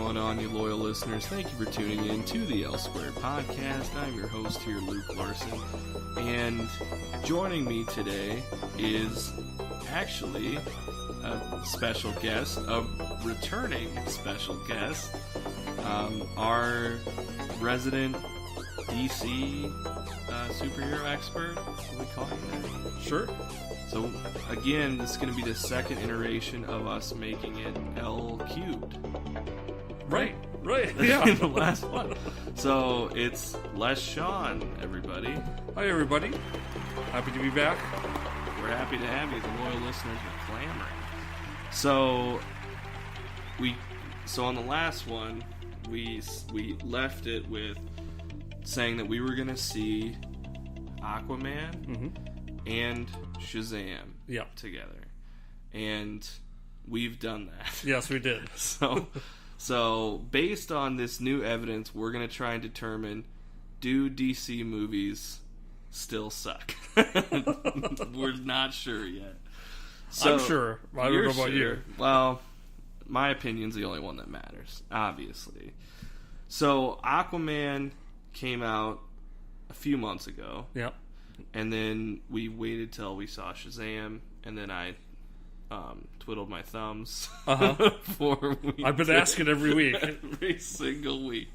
going on, you loyal listeners? Thank you for tuning in to the L Squared Podcast. I'm your host here, Luke Larson, and joining me today is actually a special guest, a returning special guest, our resident DC superhero expert. What are we calling that? Sure. So, again, this is going to be the second iteration of us making it L cubed. Right. Yeah. The last one. So, it's Les Chaon, everybody. Hi, everybody. Happy to be back. We're happy to have you. The loyal listeners are clamoring. So on the last one, we left it with saying that we were going to see Aquaman and Shazam together. And we've done that. Yes, we did. So based on this new evidence, we're going to try and determine, do DC movies still suck? We're not sure yet. So, I'm sure. I don't know about you. Well, my opinion's the only one that matters, obviously. So Aquaman came out a few months ago. Yep. And then we waited till we saw Shazam, and then I twiddled my thumbs. I've been asking every week. Every single week.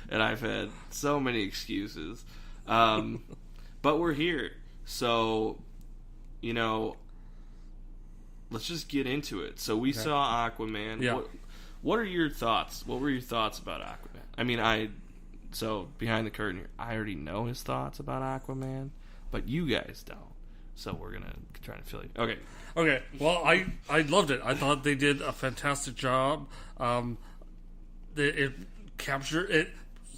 And I've had so many excuses. But we're here. So, let's just get into it. So we saw Aquaman. Yeah. What are your thoughts? What were your thoughts about Aquaman? I mean, so behind the curtain here, I already know his thoughts about Aquaman, but you guys don't. So we're going to try to fill you. Okay. Well, I loved it. I thought they did a fantastic job. It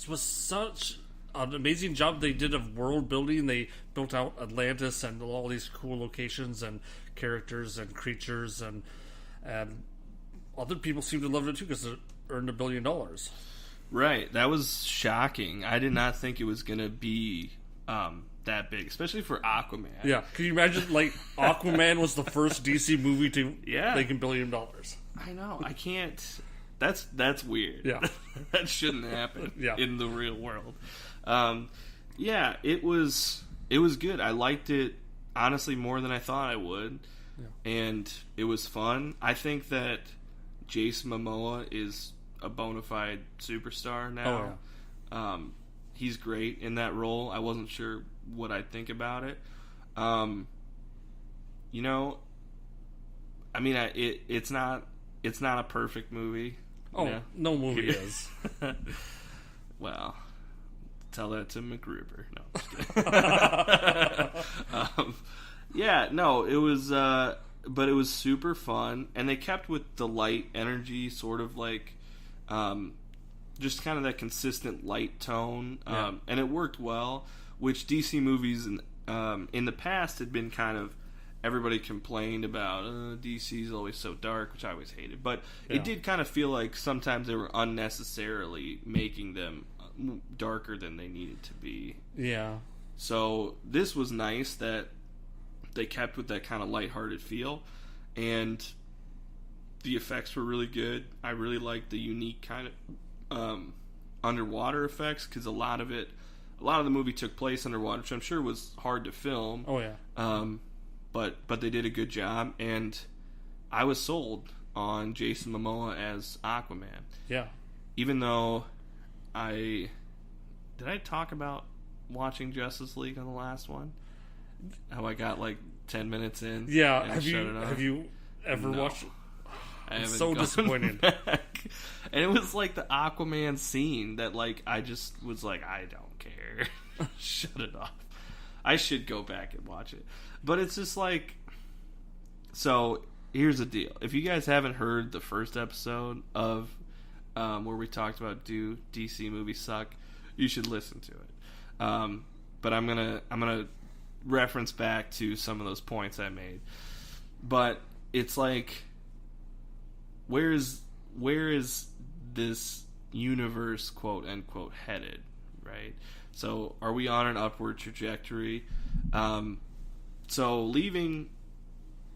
was such an amazing job they did of world building. They built out Atlantis and all these cool locations and characters and creatures, and other people seem to love it too because it earned $1 billion. Right. That was shocking. I did not think it was going to be that big, especially for Aquaman. Yeah. Can you imagine, Aquaman was the first DC movie to make $1 billion? I know. I can't. That's weird. Yeah. That shouldn't happen in the real world. It was good. I liked it, honestly, more than I thought I would. Yeah. And it was fun. I think that Jason Momoa is a bona fide superstar now. Oh, yeah. He's great in that role. I wasn't sure what I'd think about it. It's not a perfect movie. Oh, no movie is. Well, tell that to McGruber. No, I'm just kidding. It was, but it was super fun, and they kept with the light energy, sort of just kind of that consistent light tone, and it worked well. Which DC movies in the past had been kind of, everybody complained about DC's always so dark, which I always hated. But it did kind of feel like sometimes they were unnecessarily making them darker than they needed to be. Yeah. So this was nice that they kept with that kind of lighthearted feel, and the effects were really good. I really liked the unique kind of underwater effects, because a lot of the movie took place underwater, which I'm sure was hard to film. Oh yeah. But they did a good job, and I was sold on Jason Momoa as Aquaman. Yeah. Even though did I talk about watching Justice League on the last one? How I got 10 minutes in. Yeah. And Have you ever watched it? I haven't. It's so disappointing. Back. And it was the Aquaman scene that I just was I don't care. Shut it off. I should go back and watch it. But it's just so here's the deal. If you guys haven't heard the first episode of where we talked about do DC movies suck, you should listen to it. But I'm gonna reference back to some of those points I made. But it's where is this universe, quote unquote, headed, right? So are we on an upward trajectory? So leaving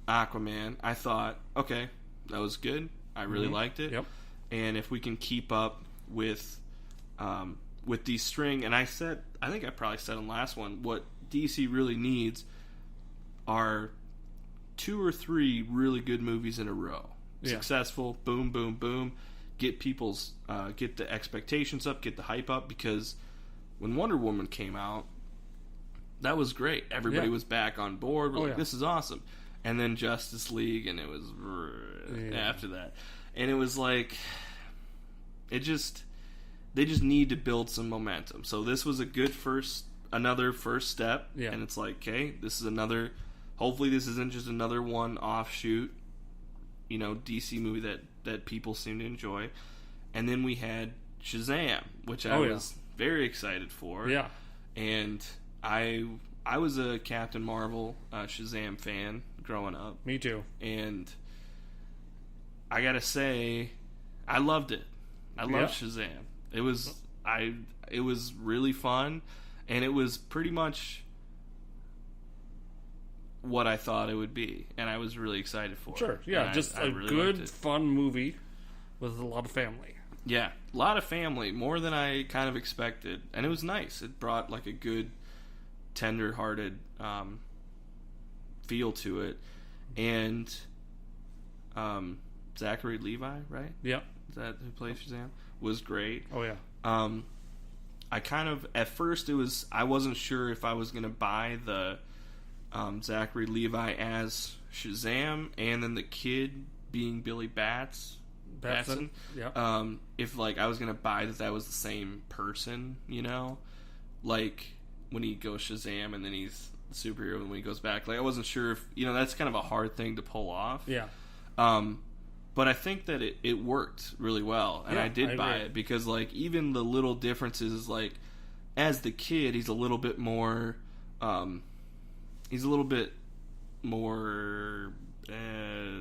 Aquaman, I thought, okay, that was good. I really liked it. Yep. and if we can keep up with these string, and I think I probably said in the last one, what DC really needs are 2 or 3 really good movies in a row. Yeah. Successful, boom, boom, boom. Get get the expectations up, get the hype up, because when Wonder Woman came out, that was great. Everybody was back on board. We're like, this is awesome. And then Justice League, and it was after that. And it was like, they just need to build some momentum. So this was a good another first step. Yeah. And it's like, okay, this is another, hopefully this isn't just another one offshoot, DC movie that people seem to enjoy. And then we had Shazam, which I was very excited for. Yeah. And I was a Captain Marvel Shazam fan growing up. Me too. And I gotta say, I loved it. I loved Shazam. It was really fun, and it was pretty much what I thought it would be, and I was really excited for it. Sure, yeah, and just I a really good, fun movie with a lot of family. Yeah, a lot of family, more than I kind of expected, and it was nice. It brought like a good, tender-hearted feel to it, and Zachary Levi, right? Yep. Is that who plays Shazam? Was great. Oh yeah. I kind of, at first I wasn't sure if I was going to buy the Zachary Levi as Shazam, and then the kid being Billy Batson. Yeah. If like I was going to buy that was the same person, like when he goes Shazam and then he's the superhero, and when he goes back, like I wasn't sure if that's kind of a hard thing to pull off. Yeah. But I think that it worked really well, and I did buy it, because like even the little differences, like as the kid, he's a little bit more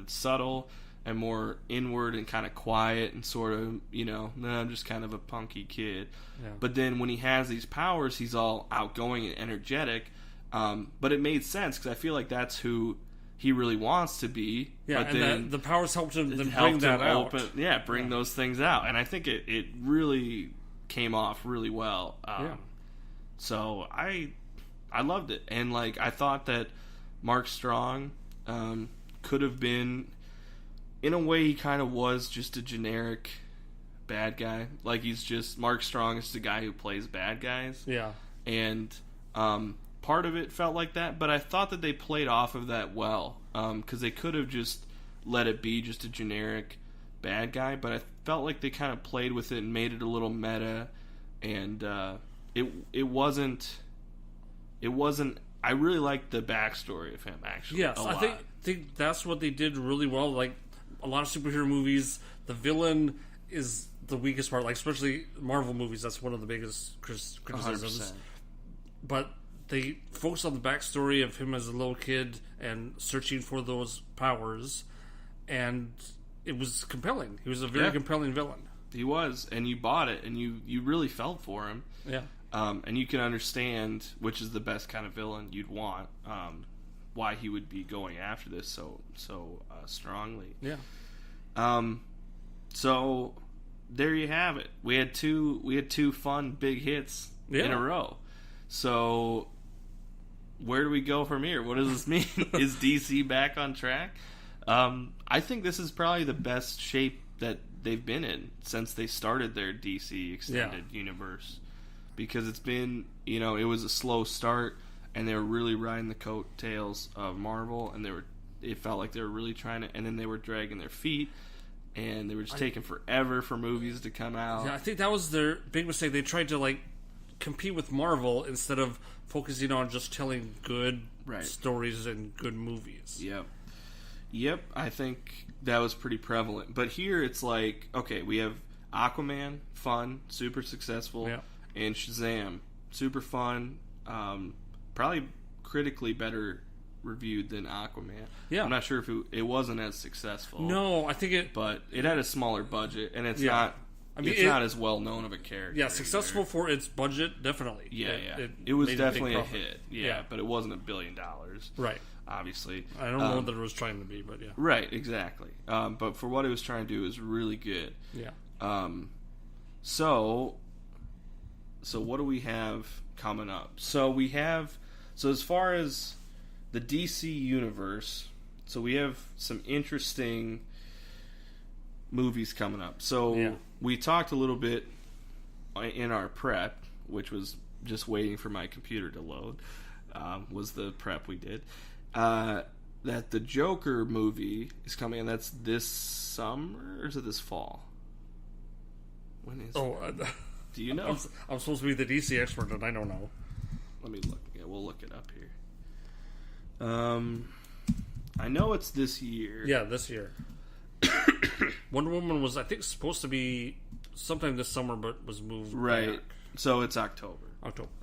subtle and more inward and kind of quiet and sort of, I'm just kind of a punky kid. Yeah. But then when he has these powers, he's all outgoing and energetic. But it made sense, because I feel like that's who he really wants to be. Yeah, but and then the powers helped him bring that out. Bring those things out. And I think it really came off really well. So I loved it. And like I thought that Mark Strong could have been, in a way, he kind of was just a generic bad guy. Like Mark Strong is the guy who plays bad guys. Yeah. And part of it felt like that, but I thought that they played off of that well, because they could have just let it be just a generic bad guy, but I felt like they kind of played with it and made it a little meta, and it wasn't. I really liked the backstory of him, actually. Yes, I think that's what they did really well. Like a lot of superhero movies, the is the weakest part. Like especially Marvel movies, that's one of the biggest criticisms. 100%. But they focused on the backstory of him as a little kid and searching for those powers, and it was compelling. He was a very compelling villain. He was, and you bought it, and you really felt for him. Yeah. And you can understand which is the best kind of villain you'd want, why he would be going after this so strongly. Yeah. So there you have it. We had two fun big hits in a row. So where do we go from here? What does this mean? Is DC back on track? I think this is probably the best shape that they've been in since they started their DC extended universe. Because it's been, it was a slow start, and they were really riding the coattails of Marvel, and it felt like they were really trying to, and then they were dragging their feet, and they were just taking forever for movies to come out. Yeah, I think that was their big mistake. They tried to compete with Marvel instead of focusing on just telling good stories and good movies. Yep, I think that was pretty prevalent. But here it's like, okay, we have Aquaman, fun, super successful. Yeah. And Shazam, super fun, probably critically better reviewed than Aquaman. Yeah, I'm not sure if it wasn't as successful. No, I think but it had a smaller budget, and it's not. It's not as well known of a character. Yeah, successful for its budget, definitely. It was definitely a hit. Yeah, but it wasn't $1 billion. Right. Obviously, I don't know that it was trying to be, but yeah. Right, exactly. But for what it was trying to do, it was really good. Yeah. So what do we have coming up? So as far as the DC universe, so we have some interesting movies coming up. So we talked a little bit in our prep, which was just waiting for my computer to load, was the prep we did, that the Joker movie is coming, and that's this summer, or is it this fall? When is it? Do you know? I'm supposed to be the DC expert, and I don't know. Let me look. Yeah, we'll look it up here. I know it's this year. Yeah, this year. Wonder Woman was, I think, supposed to be sometime this summer, but was moved back. So it's October.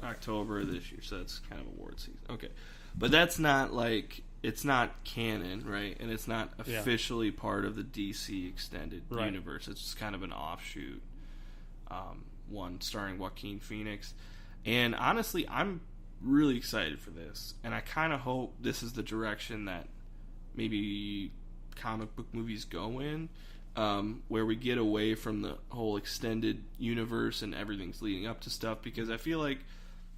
October This year, so it's kind of award season. Okay. But that's not like, it's not canon, right? And it's not officially part of the DC extended universe. It's just kind of an offshoot one starring Joaquin Phoenix. And honestly, I'm really excited for this. And I kind of hope this is the direction that maybe comic book movies go in, where we get away from the whole extended universe and everything's leading up to stuff, because I feel like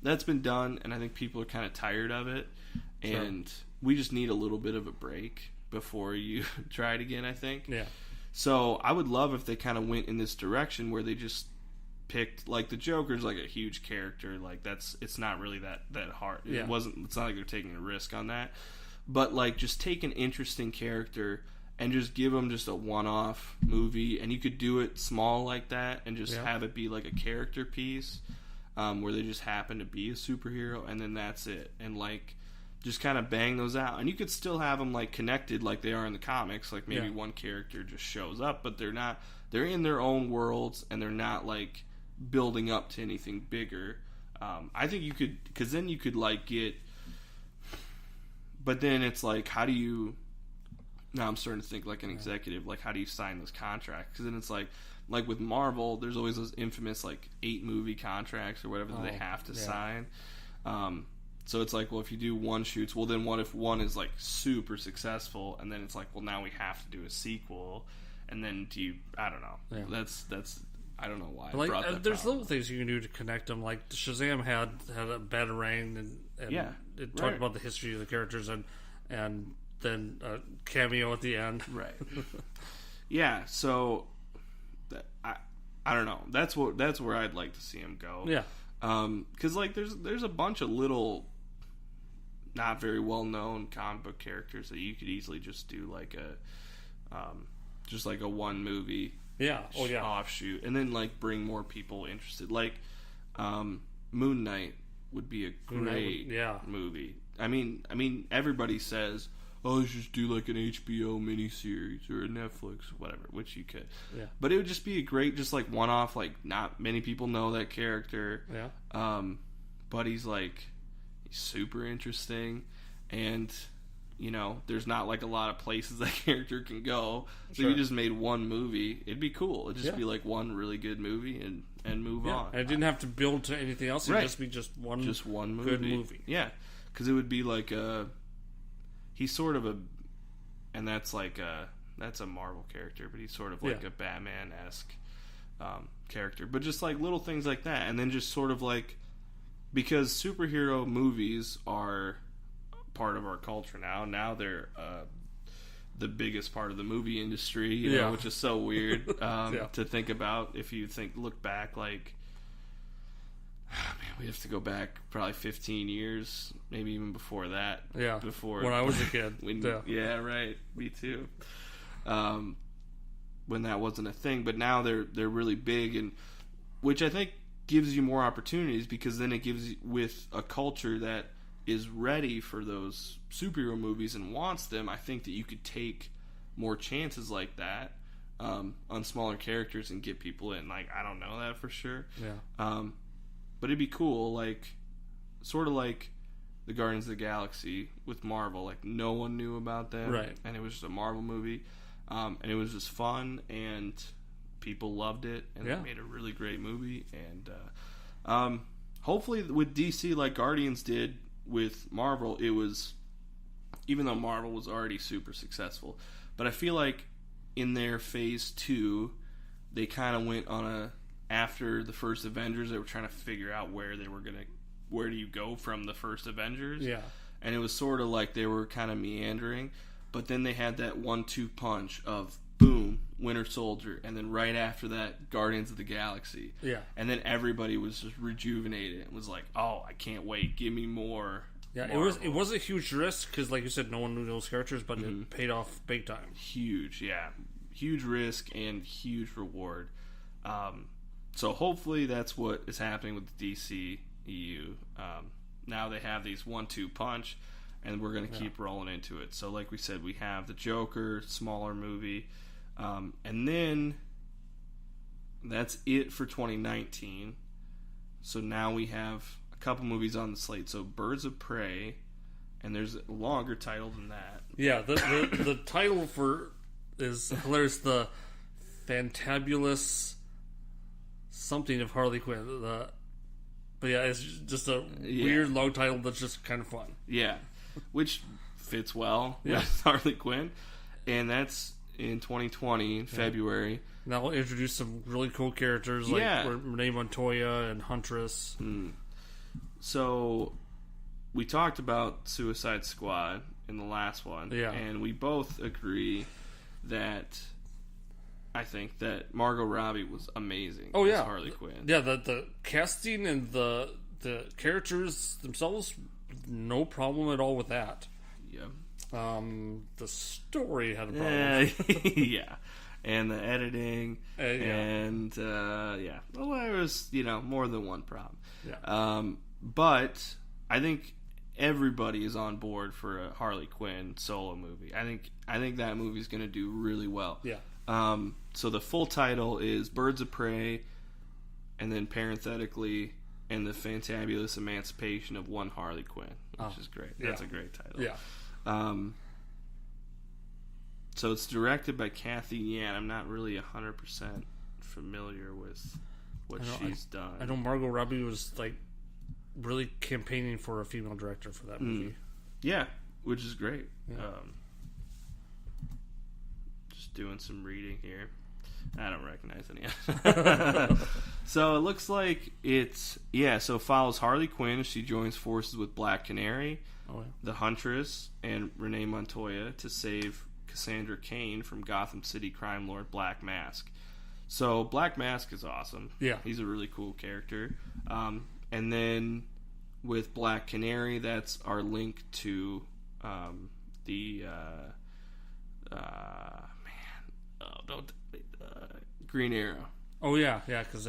that's been done and I think people are kind of tired of it, and we just need a little bit of a break before you try it again, I think. Yeah. So I would love if they kind of went in this direction where they just picked, like, the Joker's like a huge character, like it's not really that hard. Yeah. It's not like they're taking a risk on that, but like just take an interesting character and just give them just a one-off movie, and you could do it small like that and just have it be like a character piece, where they just happen to be a superhero, and then that's it, and like just kind of bang those out. And you could still have them like connected like they are in the comics, like maybe one character just shows up, but they're in their own worlds, and they're not like building up to anything bigger. I think you could, because then you could like get, but then it's like, how do you, now I'm starting to think like an executive, like how do you sign those contracts? Because then it's like with Marvel, there's always those infamous like 8 movie contracts or whatever that they have to sign. So it's like, well, if you do one shoots, well then what if one is like super successful, and then it's like, well, now we have to do a sequel, and then I don't know. That's I don't know why. Like, there's little things you can do to connect them. Like Shazam had a Batarang, and it talked about the history of the characters, and then a cameo at the end. Right. Yeah. So I don't know. That's where I'd like to see him go. Yeah. Because like there's a bunch of little, not very well known comic book characters that you could easily just do like a one movie. Yeah. Offshoot, and then like bring more people interested. Like Moon Knight would be a great movie. I mean, everybody says, "Oh, let's just do like an HBO miniseries or a Netflix, whatever," which you could. Yeah. But it would just be a great, just like one-off. Like not many people know that character. Yeah. But he's super interesting, and you know, there's not like a lot of places that character can go. So you just made one movie. It'd be cool. It'd just be like one really good movie and move on. And it didn't have to build to anything else. It'd just be one movie. Good movie. Yeah. Because it would be like he's sort of and that's a Marvel character, but he's sort of like a Batman-esque character. But just like little things like that. And then just sort of like, because superhero movies are part of our culture now. Now they're the biggest part of the movie industry, you know, which is so weird to think about. If you look back, like, we have to go back probably 15 years, maybe even before that. Yeah, before when I was a kid. Yeah, right. Me too. When that wasn't a thing, but now they're really big, and which I think gives you more opportunities, because then it gives you, with a culture that is ready for those superhero movies and wants them, I think that you could take more chances like that on smaller characters and get people in. Like, I don't know that for sure. Yeah. But it'd be cool, like, sort of like the Guardians of the Galaxy with Marvel. Like, no one knew about them. Right. And it was just a Marvel movie. And it was just fun, and people loved it, and they made a really great movie. And hopefully with DC, like Guardians did with Marvel, it was, even though Marvel was already super successful, but I feel like in their phase 2 they kind of went on after the first Avengers, they were trying to figure out where do you go from the first Avengers? Yeah. And it was sort of like they were kind of meandering, but then they had that 1-2 punch of boom, Winter Soldier, and then right after that, Guardians of the Galaxy. Yeah. And then everybody was just rejuvenated and was like, "Oh, I can't wait! Give me more." Yeah, Marvel. it was a huge risk because, like you said, no one knew those characters, but it paid off big time. Huge, yeah, huge risk and huge reward. So hopefully that's what is happening with the DC EU. Now they have these 1-2 punch, and we're going to keep rolling into it. So like we said, we have the Joker, smaller movie, and then that's it for 2019. So now we have a couple movies on the slate. So Birds of Prey, and there's a longer title than that. Yeah, the title is hilarious. The Fantabulous something of Harley Quinn. But yeah, it's just a weird long title that's just kind of fun. Yeah, which fits well Yeah. with Harley Quinn. And that's in 2020, in February. Now we'll introduce some really cool characters like Renee Montoya and Huntress. So we talked about Suicide Squad in the last one. Yeah. And we both agree that I think that Margot Robbie was amazing as Harley Quinn. Yeah, the casting and the characters themselves, no problem at all with that. Yeah. The story had a problem. Yeah. And the editing. And, well, there was, more than one problem. Yeah. But I think everybody is on board for a Harley Quinn solo movie. I think that movie's going to do really well. Yeah. So the full title is Birds of Prey, and then parenthetically, and the Fantabulous Emancipation of One Harley Quinn, which is great. That's a great title. Yeah. So it's directed by Kathy Yan. I'm not really 100% familiar with what she's done. I know Margot Robbie was like really campaigning for a female director for that movie. Yeah, which is great. Yeah. Just doing some reading here. I don't recognize any. So it looks like so it follows Harley Quinn as she joins forces with Black Canary, the Huntress, and Renee Montoya to save Cassandra Cain from Gotham City crime lord Black Mask. So Black Mask is awesome. Yeah. He's a really cool character. And then with Black Canary, that's our link to Green Arrow. Oh yeah, because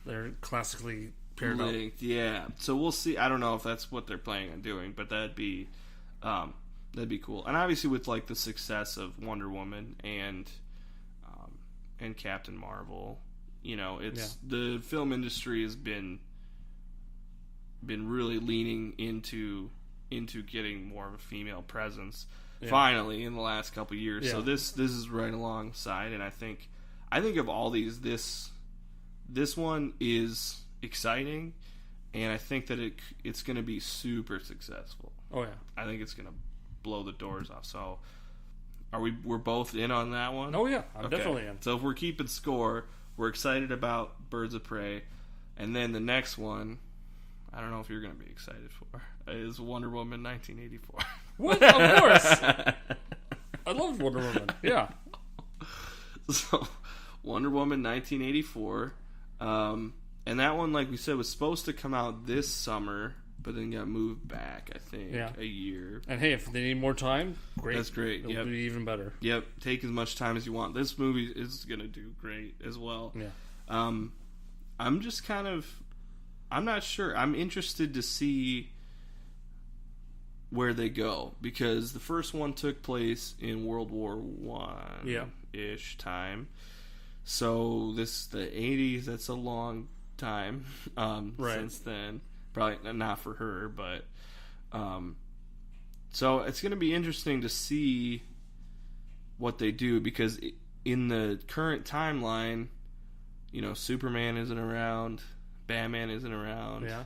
they're classically paired linked, up. Yeah. So we'll see. I don't know if that's what they're planning on doing, but that'd be cool. And obviously with like the success of Wonder Woman and Captain Marvel, the film industry has been really leaning into getting more of a female presence. Yeah. Finally, in the last couple years, so this is right alongside, and I think of all these, this one is exciting, and I think that it's going to be super successful. Oh yeah, I think it's going to blow the doors off. So, we're both in on that one? Oh yeah, I definitely am. So if we're keeping score, we're excited about Birds of Prey, and then the next one, I don't know if you're going to be excited for, is Wonder Woman 1984. What? Of course. I love Wonder Woman. Yeah. So, Wonder Woman 1984. And that one, like we said, was supposed to come out this summer, but then got moved back, I think, a year. And hey, if they need more time, great. That's great. It'll be even better. Yep. Take as much time as you want. This movie is going to do great as well. Yeah. I'm just I'm not sure. I'm interested to see where they go, because the first one took place in World War I ish time. So the 80s, that's a long time since then. Probably not for her, but so it's going to be interesting to see what they do, because in the current timeline, Superman isn't around, Batman isn't around. Yeah.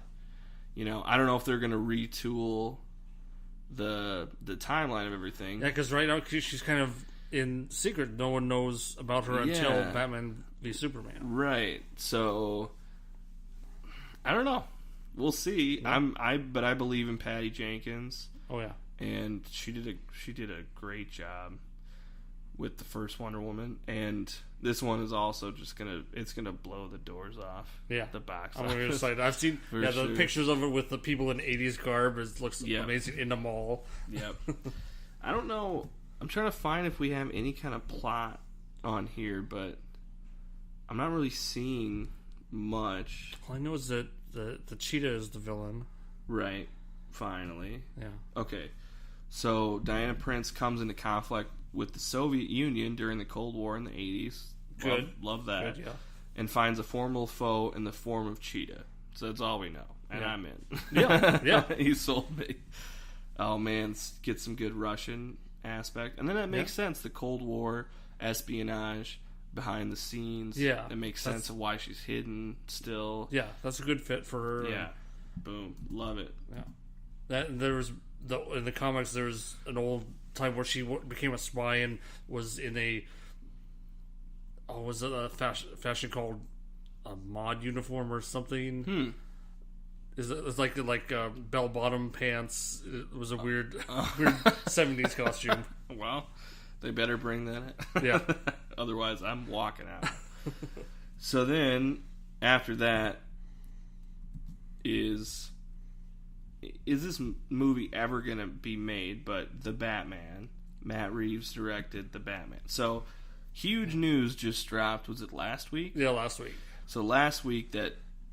I don't know if they're going to retool the timeline of everything. Yeah, because right now she's kind of in secret. No one knows about her until Batman v Superman. Right. So I don't know. We'll see. Yeah. But I believe in Patty Jenkins. Oh yeah. And she did a great job with the first Wonder Woman, and this one is also just gonna blow the doors off. Yeah, the box. I'm really excited. I've seen the pictures of it with the people in '80s garb. It looks amazing in the mall. Yep. I don't know. I'm trying to find if we have any kind of plot on here, but I'm not really seeing much. All I know is that the cheetah is the villain. Right. Finally. Yeah. Okay. So Diana Prince comes into conflict with the Soviet Union during the Cold War in the 80s. Good. Love that. Good, yeah. And finds a formidable foe in the form of Cheetah. So that's all we know. And I'm in. Yeah. You sold me. Oh, man. Get some good Russian aspect. And then it makes sense. The Cold War, espionage, behind the scenes. Yeah. It makes sense of why she's hidden still. Yeah, that's a good fit for her. Yeah. Boom. Love it. Yeah. There was in the comics. There was an old time where she became a spy and was in a was it a fashion called a mod uniform or something? It's like bell bottom pants. It was a weird 70s costume. Well, they better bring that in. Yeah. Otherwise, I'm walking out. So then, after that, is this movie ever going to be made? But The Batman, Matt Reeves directed The Batman. So, huge news just dropped. Was it last week? Yeah, last week. So last week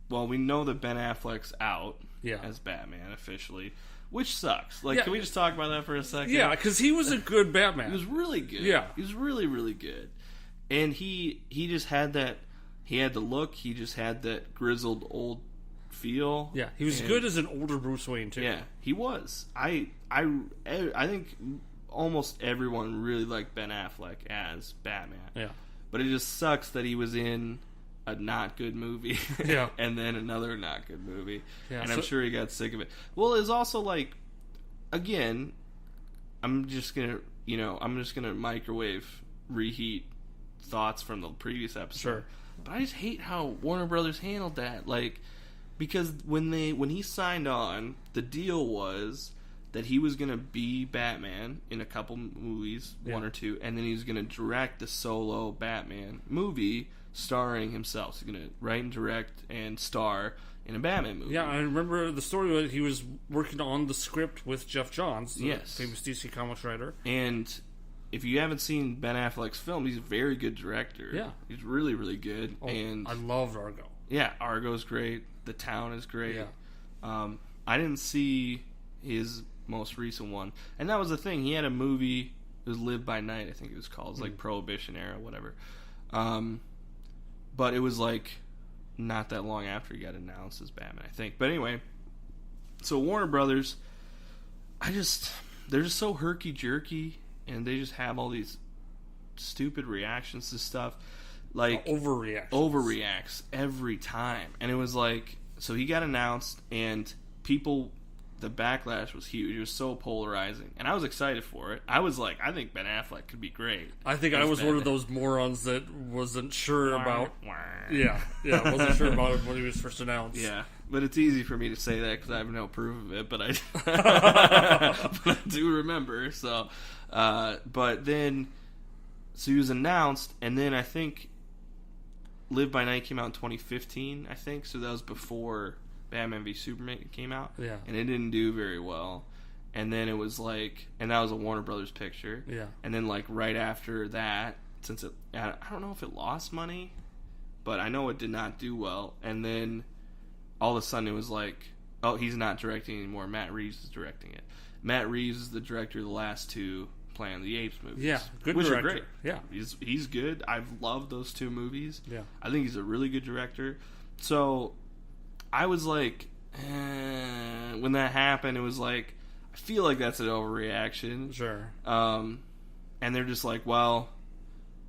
we know that Ben Affleck's out as Batman officially, which sucks. Can we just talk about that for a second? Yeah, because he was a good Batman. He was really good. Yeah. He was really, really good. And he just had that, he had the look, he just had that grizzled old feel. Yeah, he was good as an older Bruce Wayne too. Yeah, he was. I think almost everyone really liked Ben Affleck as Batman. Yeah. But it just sucks that he was in a not good movie. Yeah. And then another not good movie. Yeah, and I'm sure he got sick of it. Well, it's also again, I'm just gonna reheat thoughts from the previous episode. Sure. But I just hate how Warner Brothers handled that. Because when he signed on, the deal was that he was going to be Batman in a couple movies, one or two, and then he was going to direct the solo Batman movie starring himself. So he's going to write and direct and star in a Batman movie. Yeah, I remember the story was he was working on the script with Jeff Johns, the yes, famous DC Comics writer. And if you haven't seen Ben Affleck's film, he's a very good director. Yeah. He's really, really good. Oh, and I loved Argo. Yeah, Argo's great. The Town is great. Yeah. I didn't see his most recent one. And that was the thing. He had a movie, it was Live by Night, I think it was called. It's like Prohibition era, whatever. But it was not that long after he got announced as Batman, I think. But anyway, so Warner Brothers, they're just so herky-jerky, and they just have all these stupid reactions to stuff. Overreacts every time. And it was so he got announced, and the backlash was huge. It was so polarizing. And I was excited for it. I was I think Ben Affleck could be great. I think I was one of those morons that wasn't sure about... wasn't sure about it when he was first announced. Yeah, but it's easy for me to say that because I have no proof of it, but I do remember. So, but then... So he was announced, and then I think Live by Night came out in 2015, I think. So that was before Batman v Superman came out. Yeah. And it didn't do very well. And then it was and that was a Warner Brothers picture. Yeah. And then right after that, since I don't know if it lost money, but I know it did not do well. And then all of a sudden it was oh, he's not directing anymore. Matt Reeves is directing it. Matt Reeves is the director of the last two Planet of the Apes movies. Yeah, good which director. Are great. Yeah. He's good. I've loved those two movies. Yeah. I think he's a really good director. So I was when that happened, it was I feel like that's an overreaction. Sure. And they're just well,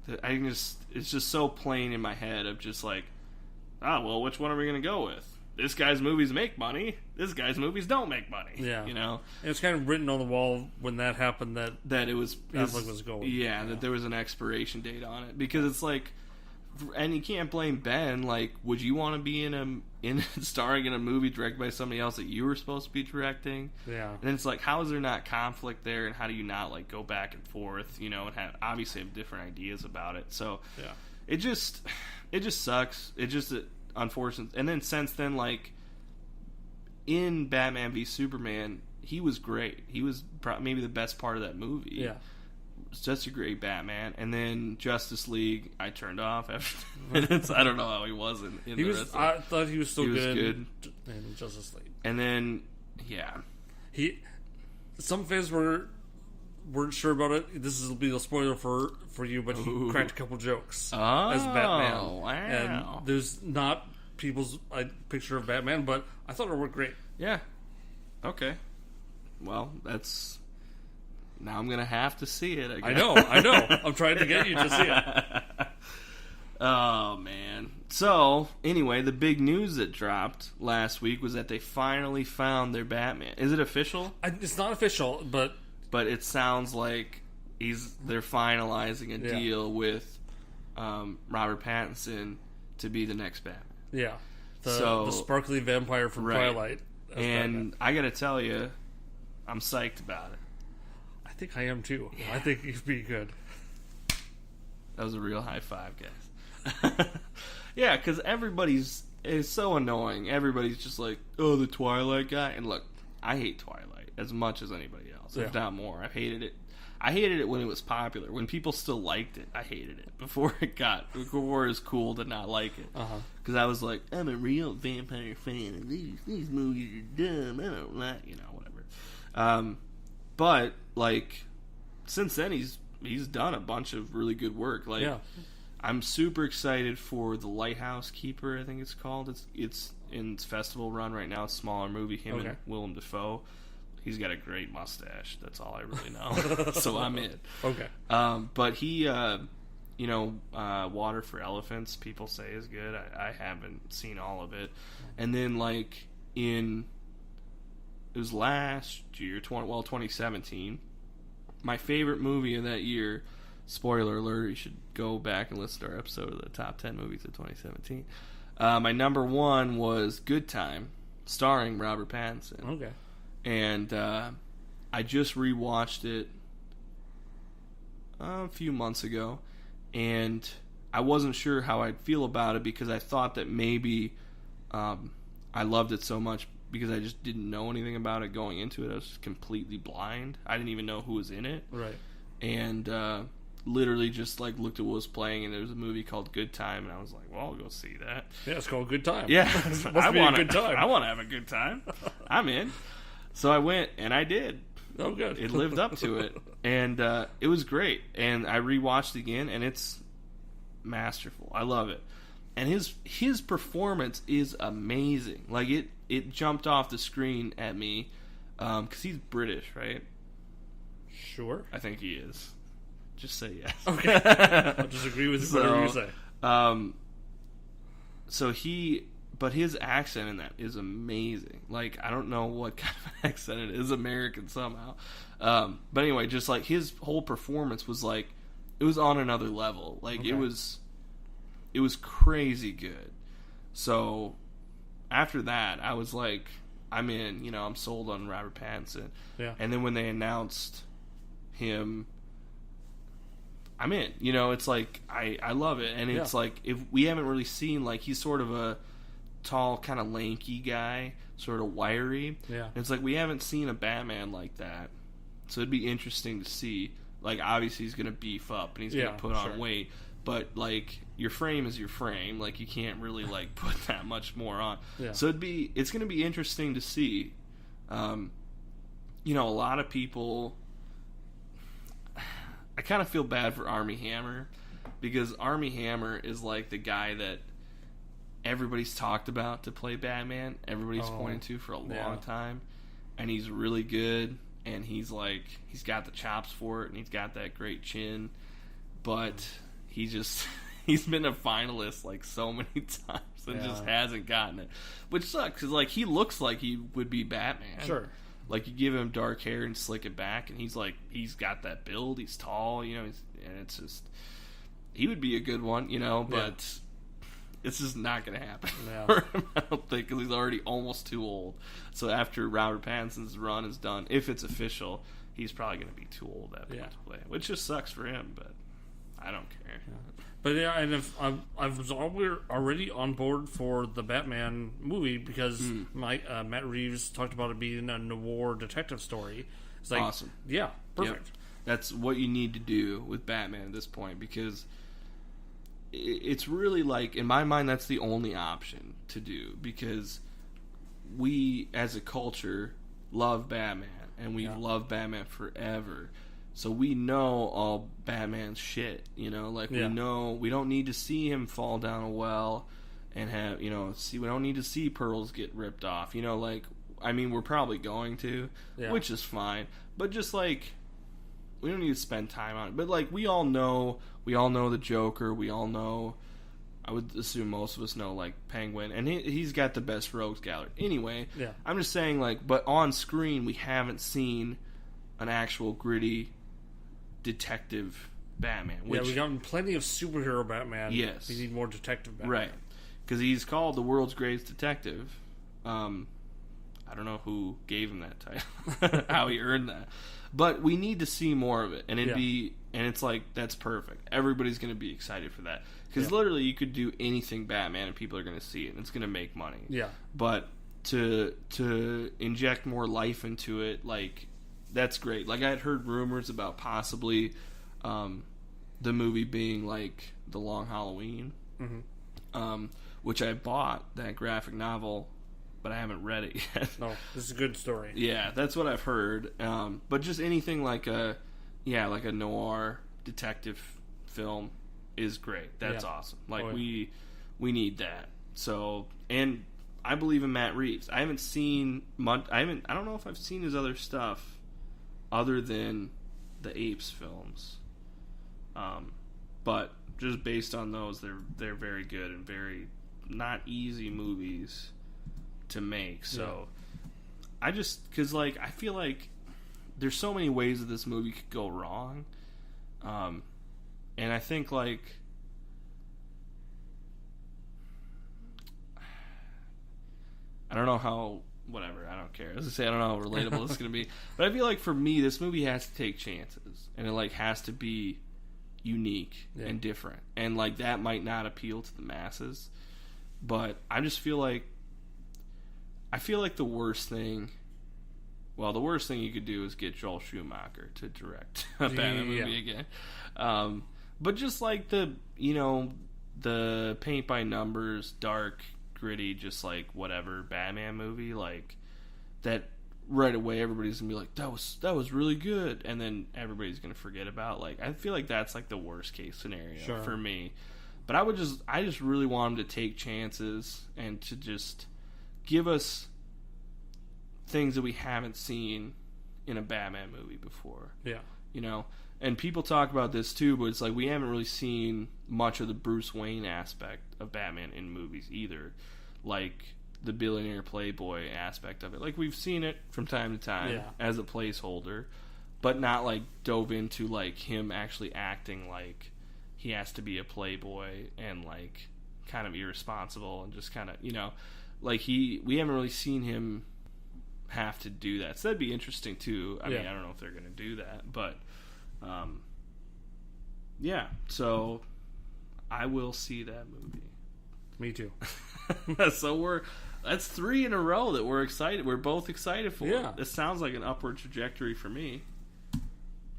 it's just so plain in my head of just well, which one are we going to go with? This guy's movies make money. This guy's movies don't make money. Yeah. And it was kind of written on the wall when that happened that it was Affleck was going. Yeah, that there was an expiration date on it. Because it's and you can't blame Ben. Like, would you want to be starring in a movie directed by somebody else that you were supposed to be directing? Yeah. And it's like, how is there not conflict there, and how do you not like go back and forth, and obviously have different ideas about it. So Yeah. it just sucks. It just unfortunate. And then since then, like in Batman v Superman, he was great. He was maybe the best part of that movie. Yeah. Such a great Batman. And then Justice League, I turned off after minutes. I don't know how he was in He the was. rest of I thought he was still He was good in Justice League. And then, yeah. Some fans weren't sure about it. This will be a spoiler for you, but he cracked a couple jokes as Batman. Wow. And there's not people's picture of Batman, but I thought it worked great. Yeah. Okay. Well, that's... Now I'm going to have to see it, I guess. I know. I'm trying to get you to see it. Oh, man. So, anyway, the big news that dropped last week was that they finally found their Batman. Is it official? It's not official, but it sounds like they're finalizing a deal with Robert Pattinson to be the next Batman. Yeah. The sparkly vampire from Twilight. And Batman. I got to tell you, I'm psyched about it. I think I am too. Yeah. I think he'd be good. That was a real high five, guys. Yeah, because it's so annoying. Everybody's just like, oh, the Twilight guy. And look, I hate Twilight as much as anybody else, if not more. I've hated it. I hated it when it was popular. When people still liked it, I hated it. Before it was cool to not like it. Because I was like, I'm a real vampire fan, and these movies are dumb. I don't like, whatever. But, like, since then, he's done a bunch of really good work. Like, I'm super excited for The Lighthouse Keeper, I think it's called. It's in its festival run right now. It's a smaller movie, and Willem Dafoe. He's got a great mustache. That's all I really know. So I'm in. Okay. But he, Water for Elephants, people say is good. I haven't seen all of it. And then, like, it was last year, 2017. My favorite movie of that year, spoiler alert, you should go back and listen to our episode of the top 10 movies of 2017. My number one was Good Time, starring Robert Pattinson. Okay. And I just rewatched it a few months ago, and I wasn't sure how I'd feel about it because I thought that maybe I loved it so much because I just didn't know anything about it going into it. I was completely blind. I didn't even know who was in it. Right. And literally just like looked at what was playing, and there was a movie called Good Time, and I was like, well, I'll go see that. Yeah, it's called Good Time. Yeah. Must be a good time. I want to have a good time. I'm in. So I went, and I did. Oh, good. It lived up to it. And it was great. And I rewatched it again, and it's masterful. I love it. And his performance is amazing. Like, it jumped off the screen at me because he's British, right? Sure. I think he is. Just say yes. Okay. I'll just agree with whatever you say. But his accent in that is amazing. Like, I don't know what kind of accent it is. American somehow. But anyway, just like his whole performance was like, it was on another level. Like, it was crazy good. So after that, I was like, I'm in. I'm sold on Robert Pattinson. Yeah. And then when they announced him, I'm in. It's like I love it, and it's like if we haven't really seen, like, he's sort of a tall, kind of lanky guy, sort of wiry. Yeah. And it's like we haven't seen a Batman like that, so it'd be interesting to see. Like, obviously he's gonna beef up and he's gonna put on weight, but like your frame is your frame. Like, you can't really like put that much more on. Yeah. So it's gonna be interesting to see. A lot of people. I kind of feel bad for Armie Hammer because Armie Hammer is like the guy that everybody's talked about to play Batman. Everybody's pointing to for a long time, and he's really good. And he's got the chops for it, and he's got that great chin. But he's been a finalist like so many times and just hasn't gotten it, which sucks because like he looks like he would be Batman. Sure. Like, you give him dark hair and slick it back, and he's got that build. He's tall, and it's just, he would be a good one, but it's just not going to happen Yeah. for him, I don't think, because he's already almost too old. So after Robert Pattinson's run is done, if it's official, he's probably going to be too old at to play, which just sucks for him, but I don't care. Yeah. But and if I was already on board for the Batman movie because Matt Reeves talked about it being a noir detective story. It's like, awesome. Yeah, perfect. Yep. That's what you need to do with Batman at this point, because it's really like, in my mind, that's the only option to do, because we as a culture love Batman, and we've loved Batman forever. So we know all Batman's shit, we know we don't need to see him fall down a well and have, we don't need to see pearls get ripped off, we're probably going to, which is fine, but just we don't need to spend time on it. But we all know the Joker, we all know, I would assume most of us know Penguin, and he's got the best rogues gallery. Anyway, I'm just saying but on screen we haven't seen an actual gritty detective Batman. We've gotten plenty of superhero Batman. Yes. We need more detective Batman. Right. Because he's called the world's greatest detective. I don't know who gave him that title, how he earned that. But we need to see more of it. And it's that's perfect. Everybody's going to be excited for that. Because literally you could do anything Batman and people are going to see it, and it's going to make money. Yeah. But to inject more life into it, that's great. I had heard rumors about possibly the movie being The Long Halloween, which I bought, that graphic novel, but I haven't read it yet. No, this is a good story. Yeah, that's what I've heard. But just anything like a noir detective film is great. That's awesome. We need that. So, and I believe in Matt Reeves. I haven't seen much. I don't know if I've seen his other stuff other than the Apes films, but just based on those, they're very good and very not easy movies to make. So I just, because I feel like there's so many ways that this movie could go wrong, and I think I don't know how. Whatever, I don't care. As I say, I don't know how relatable this is going to be. But I feel like for me, this movie has to take chances. And it has to be unique and different. And that might not appeal to the masses. But I just feel like the worst thing you could do is get Joel Schumacher to direct a Batman movie again. But just the paint by numbers, dark, gritty, just whatever Batman movie, that right away everybody's gonna be like, that was really good, and then everybody's gonna forget about. I feel like that's the worst case scenario for me. But I just really want them to take chances and to just give us things that we haven't seen in a Batman movie before. And people talk about this too, but it's we haven't really seen much of the Bruce Wayne aspect of Batman in movies either. The billionaire playboy aspect of it. We've seen it from time to time as a placeholder, but not dove into him actually acting he has to be a playboy and kind of irresponsible and just kind of, we haven't really seen him have to do that. So that'd be interesting too. I mean, I don't know if they're going to do that, but so I will see that movie. Me too. So that's 3 in a row that we're excited. We're both excited for. Yeah. This sounds like an upward trajectory for me,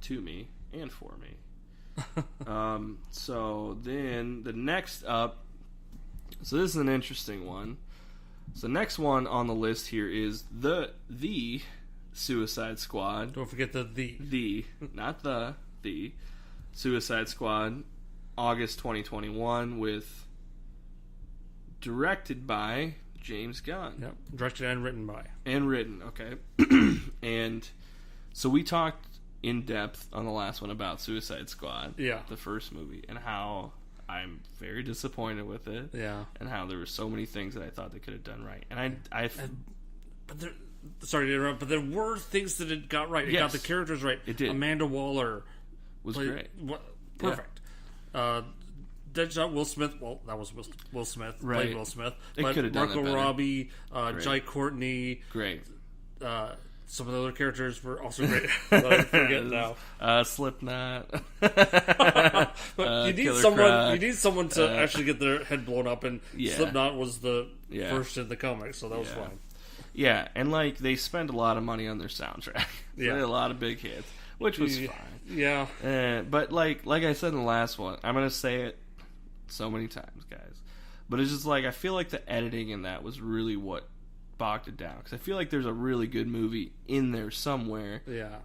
to me, and for me. So then the next up. So this is an interesting one. So the next one on the list here is the Suicide Squad. Don't forget the not the Suicide Squad, August 2021, with directed by James Gunn. Yep, directed and written by. Okay. And so we talked in depth on the last one about Suicide Squad, the first movie, and how I'm very disappointed with it, and how there were so many things that I thought they could have done right, and sorry to interrupt, but there were things that it got right. It got the characters right. It did. Amanda Waller was great. Perfect. Deadshot, Will Smith. Well, that was Will Smith. Right. Played Will Smith. They But could have done Marco that better. Robbie, Jai Courtney. Great. Some of the other characters were also great. I forget now. Slipknot. But you need Killer someone. Croc. You need someone to actually get their head blown up, and Yeah. Slipknot was the Yeah. first in the comics, so that was fine. Yeah, and like they spent a lot of money on their soundtrack. So they had a lot of big hits, which was fine. Yeah. But like I said in the last one, I'm gonna say it so many times, guys. But it's just like I feel like the editing in that was really what bogged it down, because I feel like there's a really good movie in there somewhere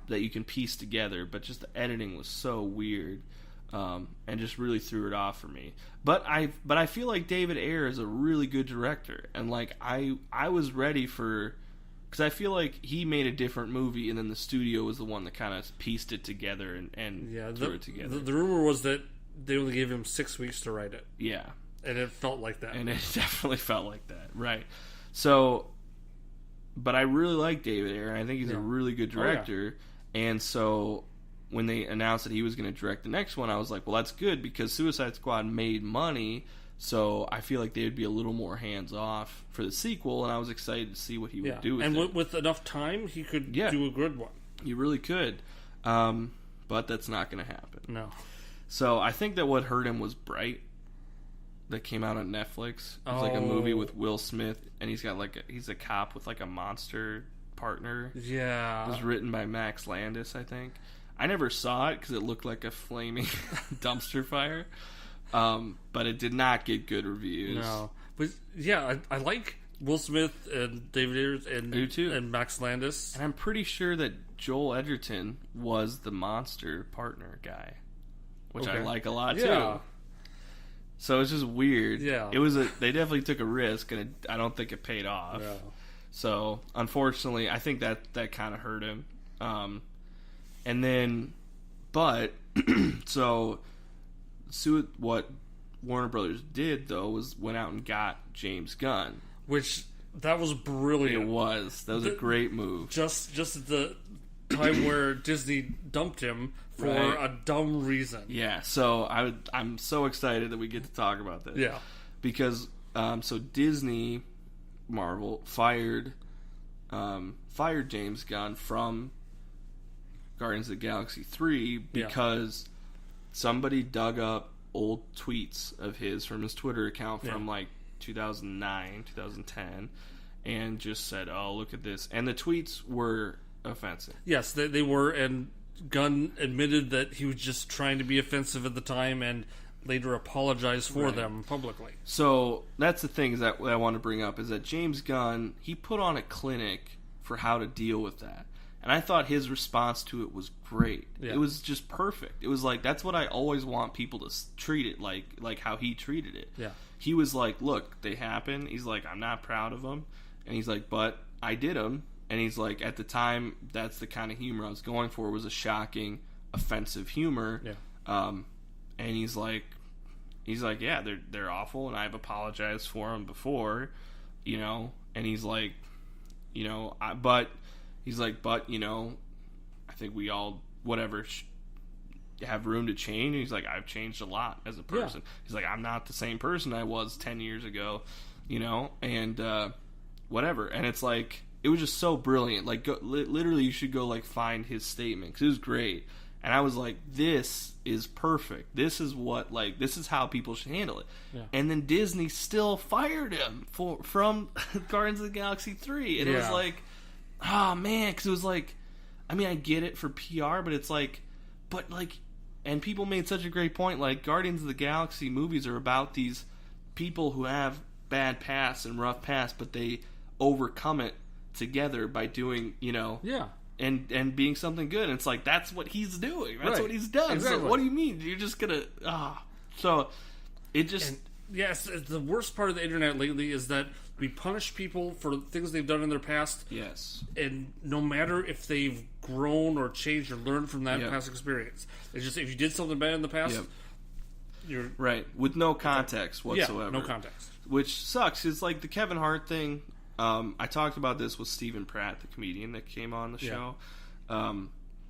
that you can piece together, but just the editing was so weird, and just really threw it off for me. But I feel like David Ayer is a really good director, and like I was ready for, because I feel like he made a different movie, and then the studio was the one that kind of pieced it together and threw it together. The rumor was that they only gave him 6 weeks to write it. Yeah, and it felt like that. And it definitely felt like that, right? So. But I really like David Ayer. I think he's a really good director. And so when they announced that he was going to direct the next one, I was like, well, that's good, because Suicide Squad made money. So I feel like they would be a little more hands off for the sequel. And I was excited to see what he would do with it. And with enough time, he could do a good one. He really could. But that's not going to happen. No. So I think that what hurt him was Bright, that came out on Netflix. It was like a movie with Will Smith, and he's a cop with like a monster partner. Yeah. It was written by Max Landis, I think. I never saw it because it looked like a flaming dumpster fire, but it did not get good reviews. No, but yeah, I like Will Smith and David Ayer and Max Landis, and I'm pretty sure that Joel Edgerton was the monster partner guy, which I like a lot too. So it's just weird. Yeah, they definitely took a risk, and I don't think it paid off. Yeah. So unfortunately, I think that kind of hurt him. And then, but so what Warner Brothers did though was went out and got James Gunn, which that was brilliant. That was a great move. Just at the time where Disney dumped him for a dumb reason. Yeah, so I'm so excited that we get to talk about this. Yeah, because so Disney, Marvel fired James Gunn from Guardians of the Galaxy 3 because somebody dug up old tweets of his from his Twitter account from like 2009, 2010, and just said, "Oh, look at this," and the tweets were offensive. Yes, they were, and Gunn admitted that he was just trying to be offensive at the time, and later apologized for them publicly. So that's the thing that I want to bring up, is that James Gunn, he put on a clinic for how to deal with that, and I thought his response to it was great. It was just perfect. It was like, that's what I always want people to treat it like how he treated it. Yeah, he was like, look, they happen. He's like, I'm not proud of them, and he's like, but I did them. And he's like, at the time, that's the kind of humor I was going for, was a shocking, offensive humor. Yeah. And he's like, yeah, they're awful, and I've apologized for them before, you know. And he's like, you know, but you know, I think we all have room to change. And he's like, I've changed a lot as a person. Yeah. He's like, I'm not the same person I was 10 years ago, you know, and whatever. And it's like, it was just so brilliant. Like, literally, you should go like find his statement, because it was great. And I was like, this is perfect. This is how people should handle it. Yeah. And then Disney still fired him from Guardians of the Galaxy 3. And it was like, oh man, because it was like, I mean, I get it for PR, but it's like, and people made such a great point. Like, Guardians of the Galaxy movies are about these people who have bad pasts and rough pasts, but they overcome it together by doing, you know, and being something good. And it's like, that's what he's doing. That's what he's done. Exactly. So what do you mean? You're just gonna so it just. And, yes, the worst part of the internet lately is that we punish people for things they've done in their past. Yes, and no matter if they've grown or changed or learned from that past experience, it's just, if you did something bad in the past, you're right with no context whatsoever. No context, which sucks. It's like the Kevin Hart thing. I talked about this with Stephen Pratt, the comedian that came on the show.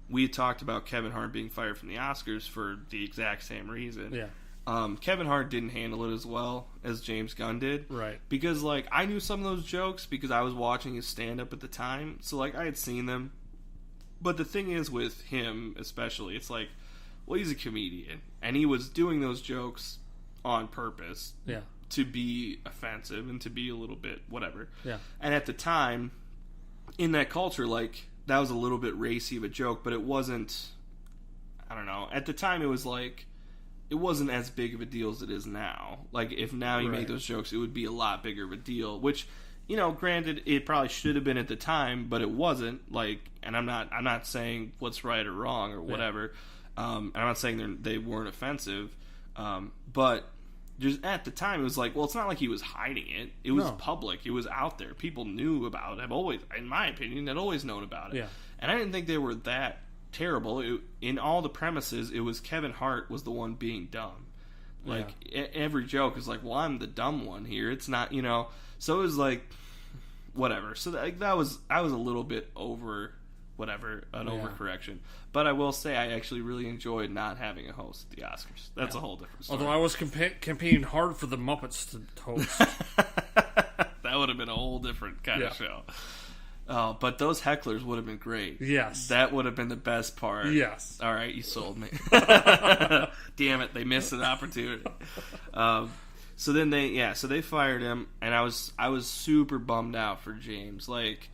We had talked about Kevin Hart being fired from the Oscars for the exact same reason. Yeah. Kevin Hart didn't handle it as well as James Gunn did. Right. Because, like, I knew some of those jokes because I was watching his stand-up at the time. So, like, I had seen them. But the thing is with him, especially, it's like, well, he's a comedian. And he was doing those jokes on purpose. Yeah. To be offensive and to be a little bit whatever. Yeah. And at the time, in that culture, like, that was a little bit racy of a joke, but it wasn't, I don't know. At the time, it was like, it wasn't as big of a deal as it is now. Like, if now you made those jokes, it would be a lot bigger of a deal. Which, you know, granted, it probably should have been at the time, but it wasn't. Like, and I'm not saying what's right or wrong or whatever. I'm not saying they weren't offensive, but just at the time, it was like, well, it's not like he was hiding it. It was public. It was out there. People knew about it. I've always, in my opinion, had always known about it. Yeah. And I didn't think they were that terrible. In all the premises, it was Kevin Hart was the one being dumb. Like, every joke is like, well, I'm the dumb one here. It's not, you know. So it was like, whatever. So I was a little bit over, whatever, an overcorrection. But I will say I actually really enjoyed not having a host at the Oscars. That's a whole different story. Although I was campaigning hard for the Muppets to host. That would have been a whole different kind of show. Oh, but those hecklers would have been great. Yes. That would have been the best part. Yes. All right, you sold me. Damn it, they missed an opportunity. So then they fired him, and I was super bummed out for James. Like,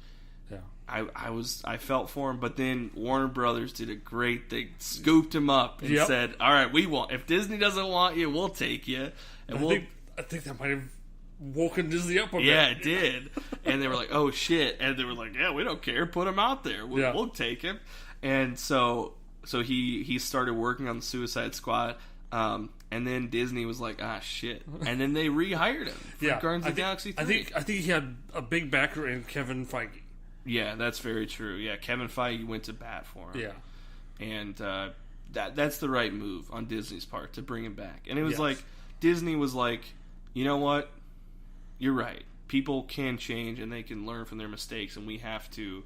I felt for him, but then Warner Brothers did a great thing, scooped him up and said, "All right, if Disney doesn't want you, we'll take you." And I think that might have woken Disney up a bit. Yeah, it did. And they were like, "Oh shit!" And they were like, "Yeah, we don't care. Put him out there. We'll take him." And so he started working on the Suicide Squad. And then Disney was like, "Ah, shit!" And then they rehired him for Guardians of the Galaxy 3. I think he had a big backer in Kevin Feige. Yeah, that's very true. Yeah, Kevin Feige went to bat for him. Yeah, and that's the right move on Disney's part to bring him back. And it was like Disney was like, you know what? You're right. People can change and they can learn from their mistakes, and we have to,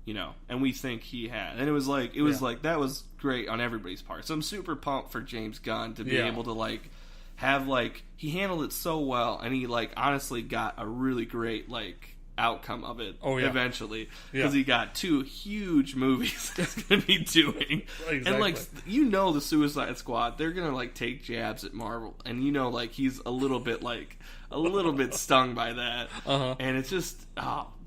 you know. And we think he had, and it was like that was great on everybody's part. So I'm super pumped for James Gunn to be able to like have like he handled it so well, and he like honestly got a really great like outcome of it eventually, because he got 2 huge movies he's going to be doing. Exactly. And like, you know, the Suicide Squad, they're going to like take jabs at Marvel, and you know, like he's a little bit stung by that. And it's just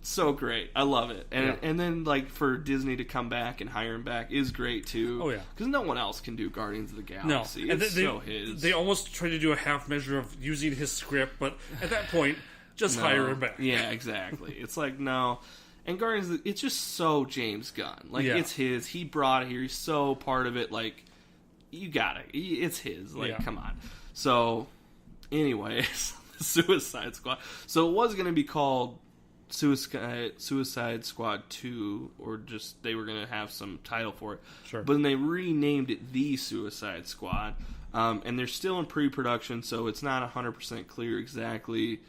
so great. I love it. And then like for Disney to come back and hire him back is great too. Because no one else can do Guardians of the Galaxy. No, it's so his. They almost tried to do a half measure of using his script, but at that point, just hire him back. Yeah, exactly. It's like, no. And Guardians, it's just so James Gunn. Like, it's his. He brought it here. He's so part of it. Like, you got it. It's his. Like, come on. So, anyways, Suicide Squad. So, it was going to be called Suicide Squad 2, or just they were going to have some title for it. Sure. But then they renamed it The Suicide Squad. And they're still in pre-production, so it's not 100% clear exactly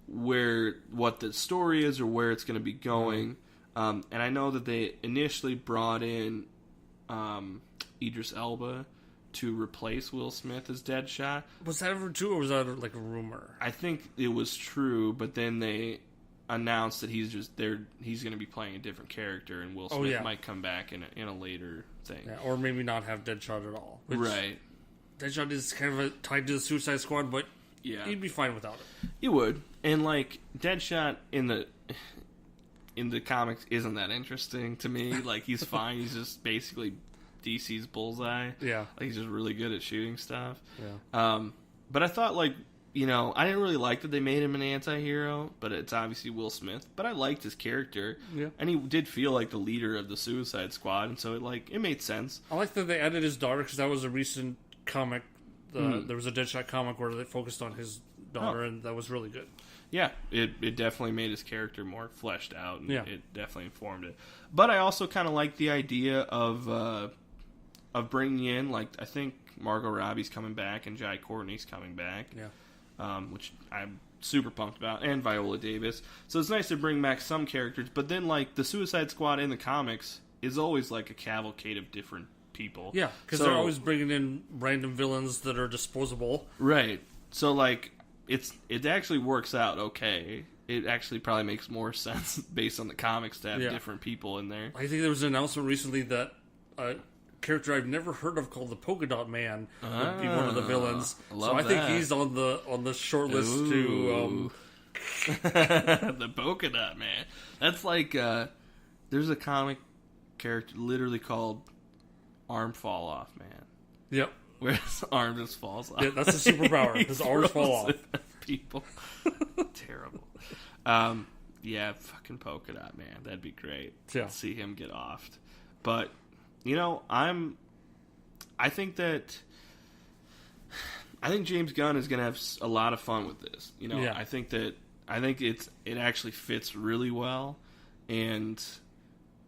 what the story is or where it's going to be going. And I know that they initially brought in Idris Elba to replace Will Smith as Deadshot. Was that ever true, or was that like a rumor? I think it was true, but then they announced that he's going to be playing a different character, and Will Smith might come back in a later thing. Yeah, or maybe not have Deadshot at all. Right. Deadshot is kind of tied to the Suicide Squad, but he'd be fine without it. He would. And like Deadshot in the comics isn't that interesting to me. Like, he's fine. He's just basically DC's Bullseye. Yeah. Like, he's just really good at shooting stuff. Yeah. But I thought, like, you know, I didn't really like that they made him an anti-hero, but it's obviously Will Smith. But I liked his character. Yeah. And he did feel like the leader of the Suicide Squad, and so it made sense. I like that they added his daughter, because that was a recent comic. There was a Deadshot comic where they focused on his daughter, and that was really good. Yeah, it definitely made his character more fleshed out, and it definitely informed it. But I also kind of like the idea of bringing in, like, I think Margot Robbie's coming back and Jai Courtney's coming back, which I'm super pumped about, and Viola Davis. So it's nice to bring back some characters, but then, like, the Suicide Squad in the comics is always like a cavalcade of different people. Yeah, because they're always bringing in random villains that are disposable. Right. So, like, it actually works out okay. It actually probably makes more sense based on the comics to have different people in there. I think there was an announcement recently that a character I've never heard of called the Polka Dot Man would be one of the villains. So I think he's on the short list to... the Polka Dot Man. That's like... there's a comic character literally called Arm Fall Off Man. Yep. Where his arm just falls off. Yeah, that's a superpower. His arms fall off. People. Terrible. Yeah, fucking Polka Dot Man. That'd be great. Yeah. See him get offed. But, you know, I think James Gunn is going to have a lot of fun with this. You know, I think it actually fits really well. And,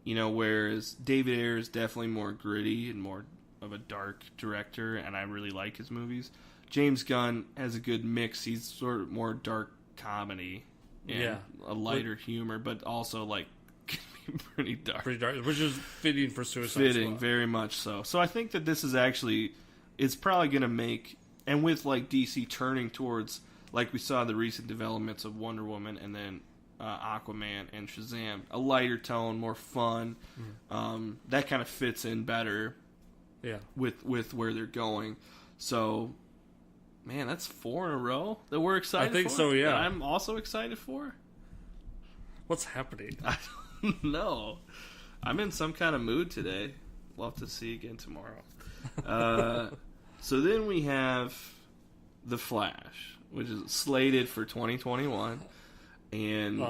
you know, whereas David Ayer is definitely more gritty and more of a dark director, and I really like his movies. James Gunn has a good mix. He's sort of more dark comedy and a lighter humor, but also like can be pretty dark. Which is fitting for Suicide Fitting, Squad. very much so. So I think that this is actually, it's probably going to make, and with like DC turning towards, like we saw the recent developments of Wonder Woman and then Aquaman and Shazam, a lighter tone, more fun. That kind of fits in better. Yeah, with where they're going. So, man, that's 4 in a row that we're excited for. I think so, yeah. That I'm also excited for. What's happening? I don't know. I'm in some kind of mood today. Love to see you again tomorrow. So then we have The Flash, which is slated for 2021. And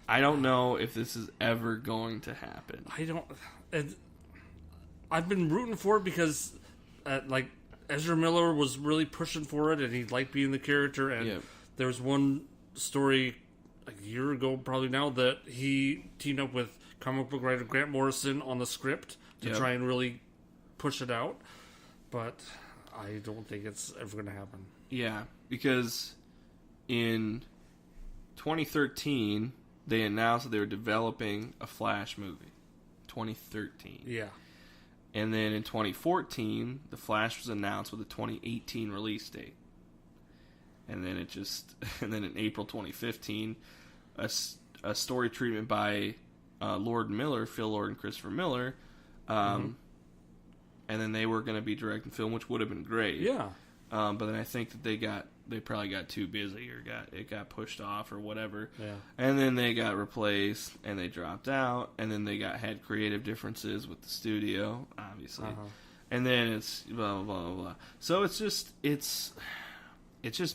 I don't know if this is ever going to happen. I've been rooting for it because, like, Ezra Miller was really pushing for it, and he liked being the character. And there was one story a year ago, probably now, that he teamed up with comic book writer Grant Morrison on the script to try and really push it out. But I don't think it's ever going to happen. Yeah, because in 2013, they announced that they were developing a Flash movie. 2013. Yeah. And then in 2014, The Flash was announced with a 2018 release date. And then and then in April 2015, a story treatment by Lord Miller, Phil Lord and Christopher Miller, and then they were going to be directing film, which would have been great. Yeah. But then I think that they probably got too busy or it got pushed off or whatever. Yeah. And then they got replaced and they dropped out, and then they had creative differences with the studio, obviously. And then it's blah blah blah blah. So it's just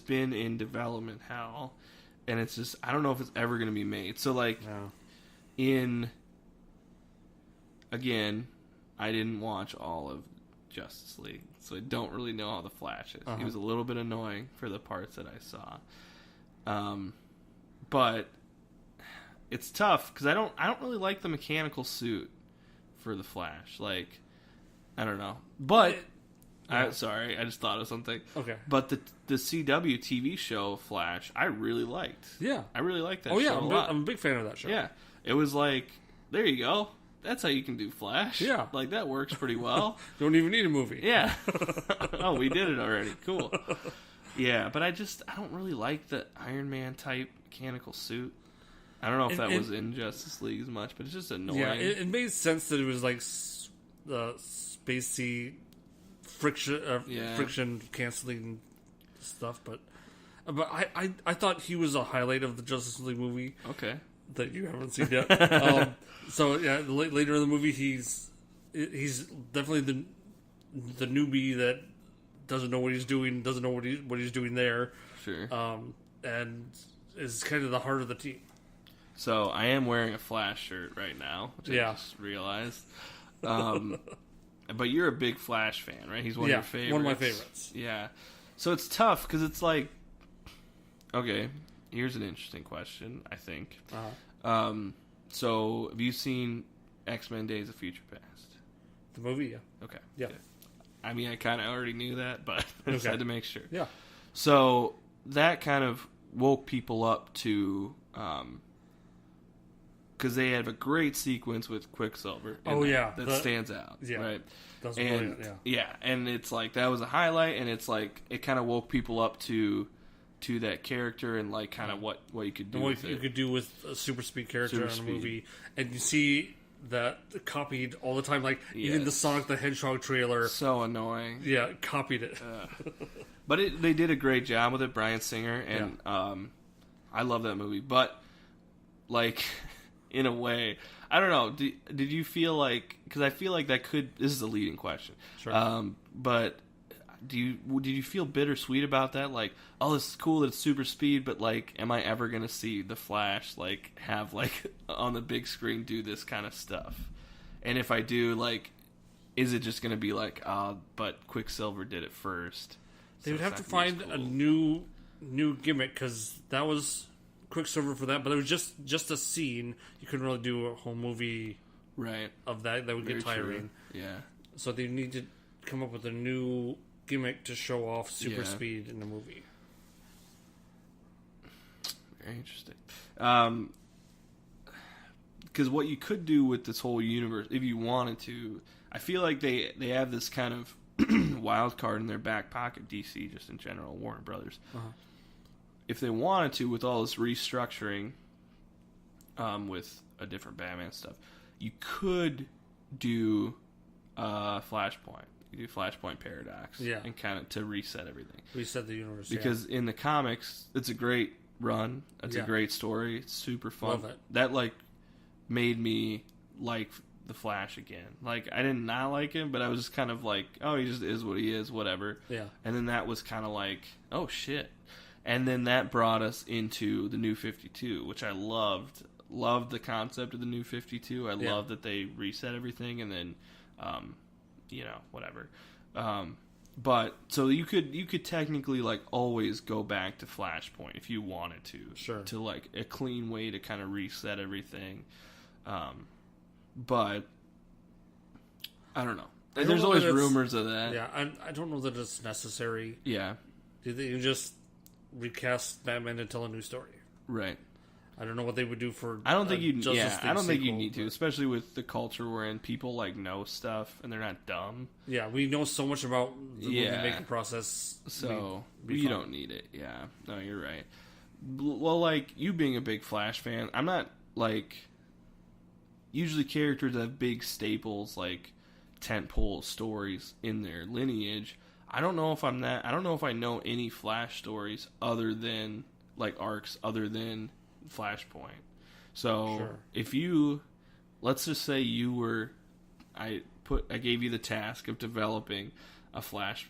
been in development hell, and it's just, I don't know if it's ever going to be made. So like again, I didn't watch all of Justice League, so I don't really know how the Flash is. He was a little bit annoying for the parts that I saw, but it's tough because I don't really like the mechanical suit for the Flash. Like, I don't know, but sorry, I just thought of something. Okay, but the CW TV show Flash, I really liked. Yeah, I really liked that. Oh show yeah, I'm a big fan of that show. Yeah, it was like, there you go. That's how you can do Flash. Yeah. Like, that works pretty well. Don't even need a movie. Yeah. Oh, we did it already. Cool. Yeah, but I don't really like the Iron Man type mechanical suit. I don't know if that was in Justice League as much, but it's just annoying. Yeah, it made sense that it was like spacey friction canceling stuff, but I thought he was a highlight of the Justice League movie. Okay. That you haven't seen yet. So yeah, later in the movie, he's definitely the newbie that doesn't know what he's doing, doesn't know what he's doing there. Sure. And is kind of the heart of the team. So I am wearing a Flash shirt right now, which I just realized. But you're a big Flash fan, right? He's one of your favorites. One of my favorites. Yeah. So it's tough because it's like, okay, here's an interesting question, I think. So have you seen X-Men Days of Future Past? The movie, yeah. Okay. Yeah. Good. I mean, I kind of already knew that, but I just had to make sure. Yeah. So that kind of woke people up to because they have a great sequence with Quicksilver. That stands out. Yeah, right. That's brilliant. And it's like that was a highlight, and it's like it kind of woke people up to that character and like kind of what you could do. What you could do with a super speed character in a movie, and you see that copied all the time. Like even the Sonic the Hedgehog trailer, so annoying. Yeah, copied it. But they did a great job with it, Bryan Singer, and I love that movie. But like in a way, I don't know. Did you feel like, because I feel like that could. This is a leading question. Sure. But did you feel bittersweet about that? Like, oh, this is cool that it's super speed, but like, am I ever gonna see the Flash like have like on the big screen do this kind of stuff? And if I do, like, is it just gonna be like, but Quicksilver did it first? They would have to find a new gimmick, because that was Quicksilver for that, but it was just a scene. You couldn't really do a whole movie of that. That would get tiring. True. Yeah. So they need to come up with a new gimmick to show off super speed in the movie. Very interesting. Because what you could do with this whole universe, if you wanted to, I feel like they have this kind of wild card in their back pocket, DC just in general, Warner Brothers. If they wanted to, with all this restructuring, with a different Batman stuff, you could do Flashpoint. You do Flashpoint Paradox, and kind of to reset everything, reset the universe. Because in the comics, it's a great run. It's a great story. It's super fun. Love it. That like made me like the Flash again. Like, I did not like him, but I was just kind of like, oh, he just is what he is, whatever. Yeah. And then that was kind of like, oh shit. And then that brought us into the New 52, which I loved. Loved the concept of the New 52. I loved that they reset everything, and then, whatever. But so you could technically like always go back to Flashpoint if you wanted to. Sure. To like a clean way to kind of reset everything. But I don't know. There's always rumors of that. Yeah, I don't know that it's necessary. Yeah. Do they just recast Batman and tell a new story? Right. I don't know what they would do for. I don't think you. Yeah, I don't think you need to, especially with the culture we're in. People like know stuff, and they're not dumb. Yeah, we know so much about the movie making process. So you don't need it. Yeah, no, you're right. Well, like you being a big Flash fan, I'm not like. Usually, characters have big staples like tentpole stories in their lineage. I don't know if I'm that. I don't know if I know any Flash stories other than like arcs other than Flashpoint. So if you, let's just say you were, I gave you the task of developing a Flash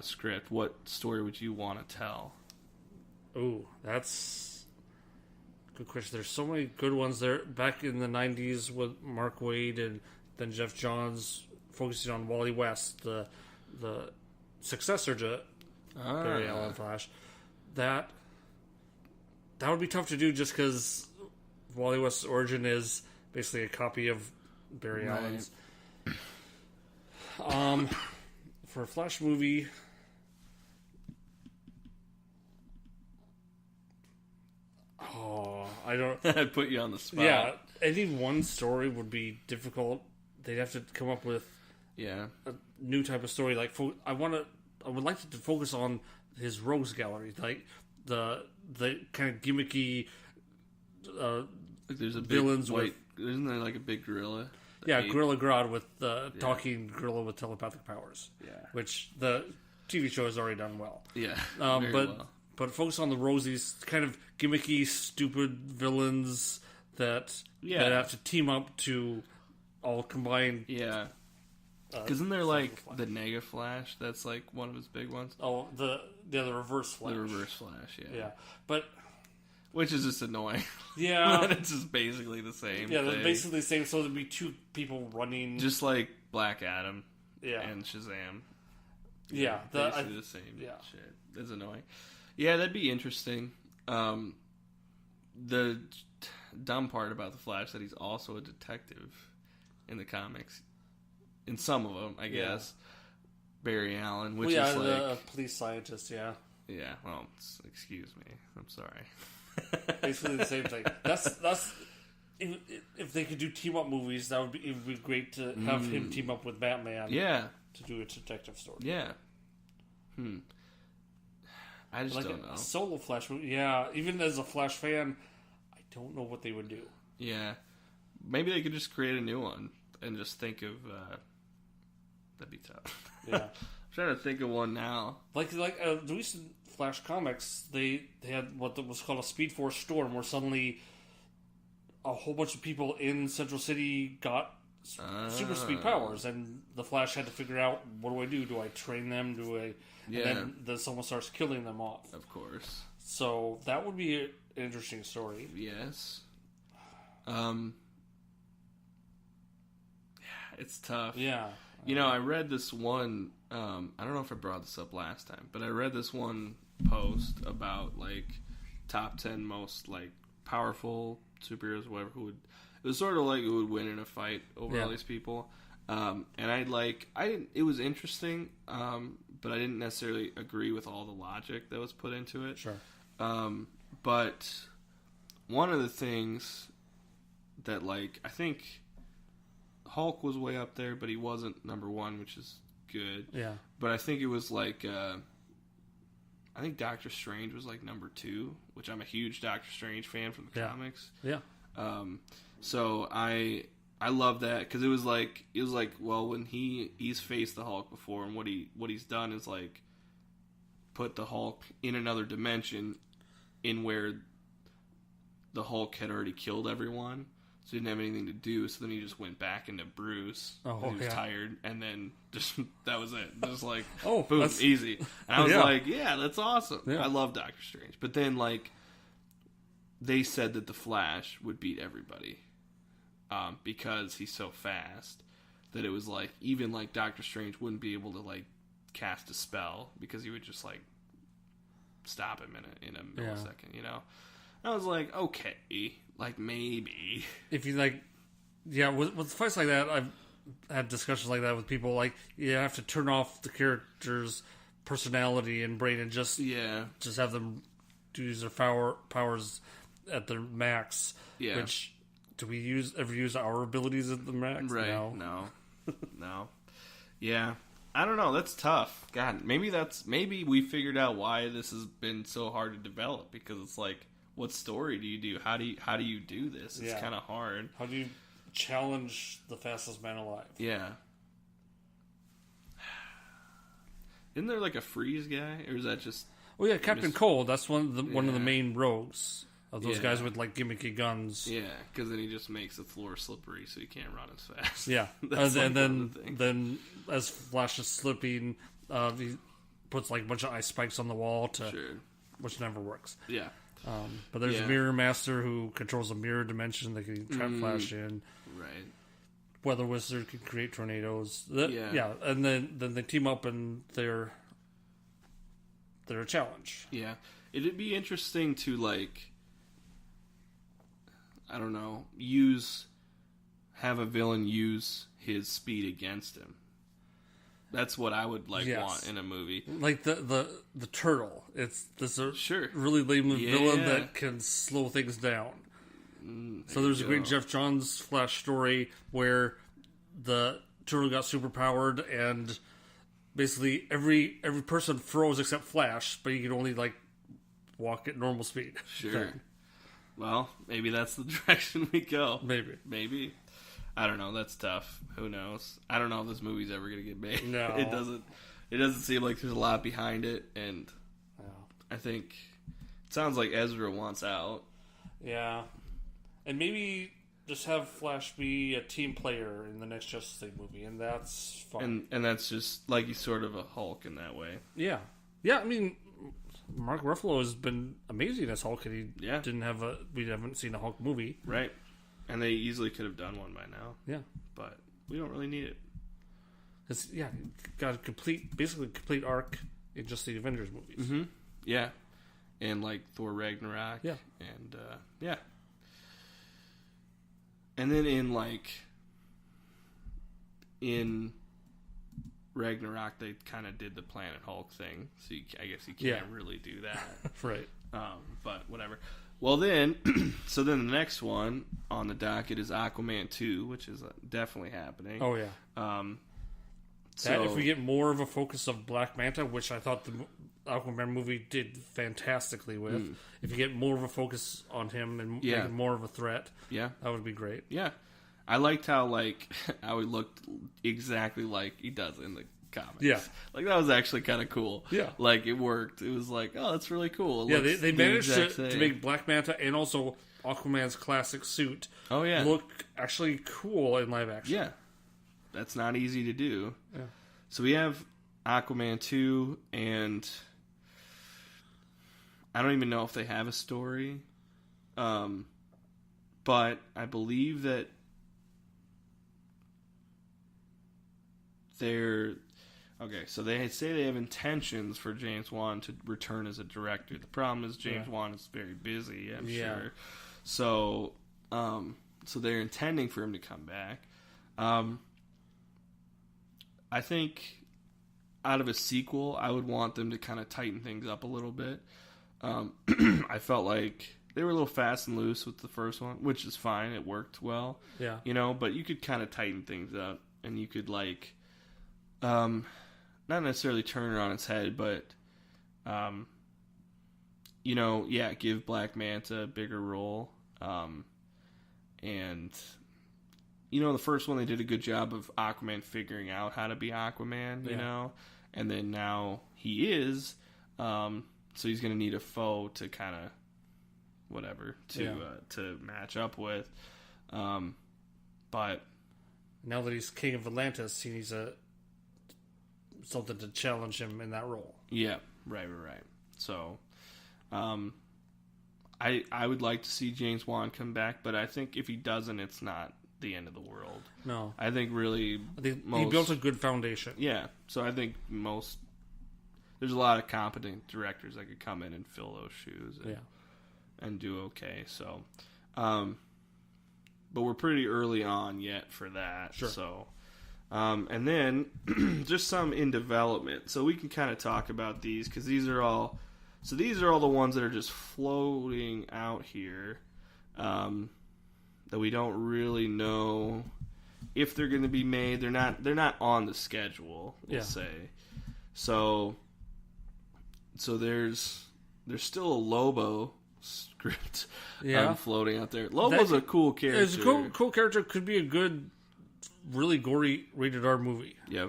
script. What story would you want to tell? Ooh, that's a good question. There's so many good ones there. Back in the 90s with Mark Waid and then Jeff Johns focusing on Wally West, the successor to Barry Allen Flash. That would be tough to do just because Wally West's origin is basically a copy of Barry Allen's. For a Flash movie, I don't. I'd put you on the spot. Yeah, any one story would be difficult. They'd have to come up with a new type of story. Like I would like to focus on his rogues gallery, like the kind of gimmicky like there's a villains big white. Isn't there like a big gorilla? Gorilla Grodd with the talking gorilla with telepathic powers. Yeah, which the TV show has already done well. Yeah, but focus on the Rosies, kind of gimmicky, stupid villains that have to team up to all combine. Yeah. Isn't there like the Nega Flash? That's like one of his big ones. Oh, the Reverse Flash. The Reverse Flash, yeah. But which is just annoying. Yeah, it's just basically the same. Yeah, they're basically the same. So there'd be two people running, just like Black Adam. Yeah. And Shazam. Yeah, basically the same. Yeah, shit. That's annoying. Yeah, that'd be interesting. The dumb part about the Flash that he's also a detective in the comics. In some of them, I guess. Barry Allen, which is like a police scientist. Yeah. Yeah. Well, excuse me. I'm sorry. Basically the same thing. That's if they could do team up movies, it would be great to have him team up with Batman. Yeah. To do a detective story. Yeah. I just don't know. A solo Flash movie. Yeah. Even as a Flash fan, I don't know what they would do. Yeah. Maybe they could just create a new one and just think of. That'd be tough. Yeah. I'm trying to think of one now. Like the recent Flash comics, they had what was called a Speed Force storm, where suddenly a whole bunch of people in Central City got super speed powers, and the Flash had to figure out, what do I do? Do I train them? And then someone starts killing them off. Of course. So that would be an interesting story. Yes. It's tough. Yeah. I read this one, I don't know if I brought this up last time, but I read this one post about, top 10 most, powerful superheroes, whatever, it was sort of like who would win in a fight over all these people. And it was interesting, but I didn't necessarily agree with all the logic that was put into it. Sure. But one of the things that, I think Hulk was way up there, but he wasn't number one, which is good. Yeah. But I think it was I think Doctor Strange was number 2, which I'm a huge Doctor Strange fan from the comics. Yeah. So I love that, because it was well, when he's faced the Hulk before, and what he's done is put the Hulk in another dimension, in where the Hulk had already killed everyone. So he didn't have anything to do, so then he just went back into Bruce. He was tired, and then just that was it. Just boom, easy. And I was yeah, that's awesome. Yeah. I love Doctor Strange. But then, they said that the Flash would beat everybody because he's so fast, that it was even Doctor Strange wouldn't be able to cast a spell, because he would just stop him in a millisecond, I was okay, maybe. If you with fights like that, I've had discussions like that with people. You have to turn off the character's personality and brain and just have them use their powers at their max. Yeah. Which, do we ever use our abilities at the max? Right. No. No. Yeah. I don't know. That's tough. God, maybe we figured out why this has been so hard to develop, because it's what story do you do? How do you do this? It's kind of hard. How do you challenge the fastest man alive? Yeah. Isn't there a freeze guy, or is that just? Oh yeah, Captain Cold. That's one of the main rogues of those guys with gimmicky guns. Yeah, because then he just makes the floor slippery, so he can't run as fast. Yeah, and then as Flash is slipping, he puts a bunch of ice spikes on the wall which never works. Yeah. But there's a Mirror Master who controls a mirror dimension that can trap Flash in. Right. Weather Wizard can create tornadoes. And then they team up, and they're a challenge. Yeah. It'd be interesting to, I don't know, have a villain use his speed against him. That's what I would want in a movie. The turtle. It's this really lame villain that can slow things down. So there's a great Jeff Johns Flash story where the turtle got superpowered, and basically every person froze except Flash, but he could only walk at normal speed. Sure. Well, maybe that's the direction we go. Maybe. I don't know. That's tough. Who knows? I don't know if this movie's ever going to get made. No. It doesn't seem like there's a lot behind it, and I think it sounds like Ezra wants out. Yeah. And maybe just have Flash be a team player in the next Justice League movie, and that's fun. And that's just he's sort of a Hulk in that way. Yeah. Yeah, I mean, Mark Ruffalo has been amazing as Hulk, and we haven't seen a Hulk movie. Right. And they easily could have done one by now. Yeah. But we don't really need it. It's, got a complete arc in just the Avengers movies. Mm-hmm. Yeah. And Thor Ragnarok. Yeah. And, And then in Ragnarok, they kind of did the Planet Hulk thing. So I guess you can't really do that. Right. But whatever. Well, then, so then the next one on the docket is Aquaman 2, which is definitely happening. Oh, yeah. So if we get more of a focus of Black Manta, which I thought the Aquaman movie did fantastically with, if you get more of a focus on him and make him more of a threat, that would be great. Yeah. I liked how how he looked exactly like he does in the comics. Yeah. Like, that was actually kind of cool. Yeah. Like, it worked. It was like, oh, that's really cool. They managed to make Black Manta and also Aquaman's classic suit look actually cool in live action. Yeah. That's not easy to do. Yeah. So we have Aquaman 2, and I don't even know if they have a story. But I believe that so they say they have intentions for James Wan to return as a director. The problem is James Wan is very busy, I'm sure. So, so they're intending for him to come back. I think out of a sequel, I would want them to kind of tighten things up a little bit. I felt like they were a little fast and loose with the first one, which is fine. It worked well. Yeah. But you could kind of tighten things up, and you could not necessarily turn it on its head, but, give Black Manta a bigger role. And, the first one, they did a good job of Aquaman figuring out how to be Aquaman, you know? And then now he is, so he's going to need a foe to kind of, to match up with. But now that he's King of Atlantis, he needs something to challenge him in that role. Yeah, right. So, I would like to see James Wan come back, but I think if he doesn't, it's not the end of the world. No. I think really... he built a good foundation. Yeah, so I think there's a lot of competent directors that could come in and fill those shoes and do okay, so... but we're pretty early on yet for that, sure. So... and then, just some in development. So we can kind of talk about these, because these are all the ones that are just floating out here, that we don't really know if they're going to be made. They're not on the schedule, we'll say. So there's still a Lobo script floating out there. Lobo's a cool character. It's a cool character. Could be a good, really gory rated R movie. Yeah,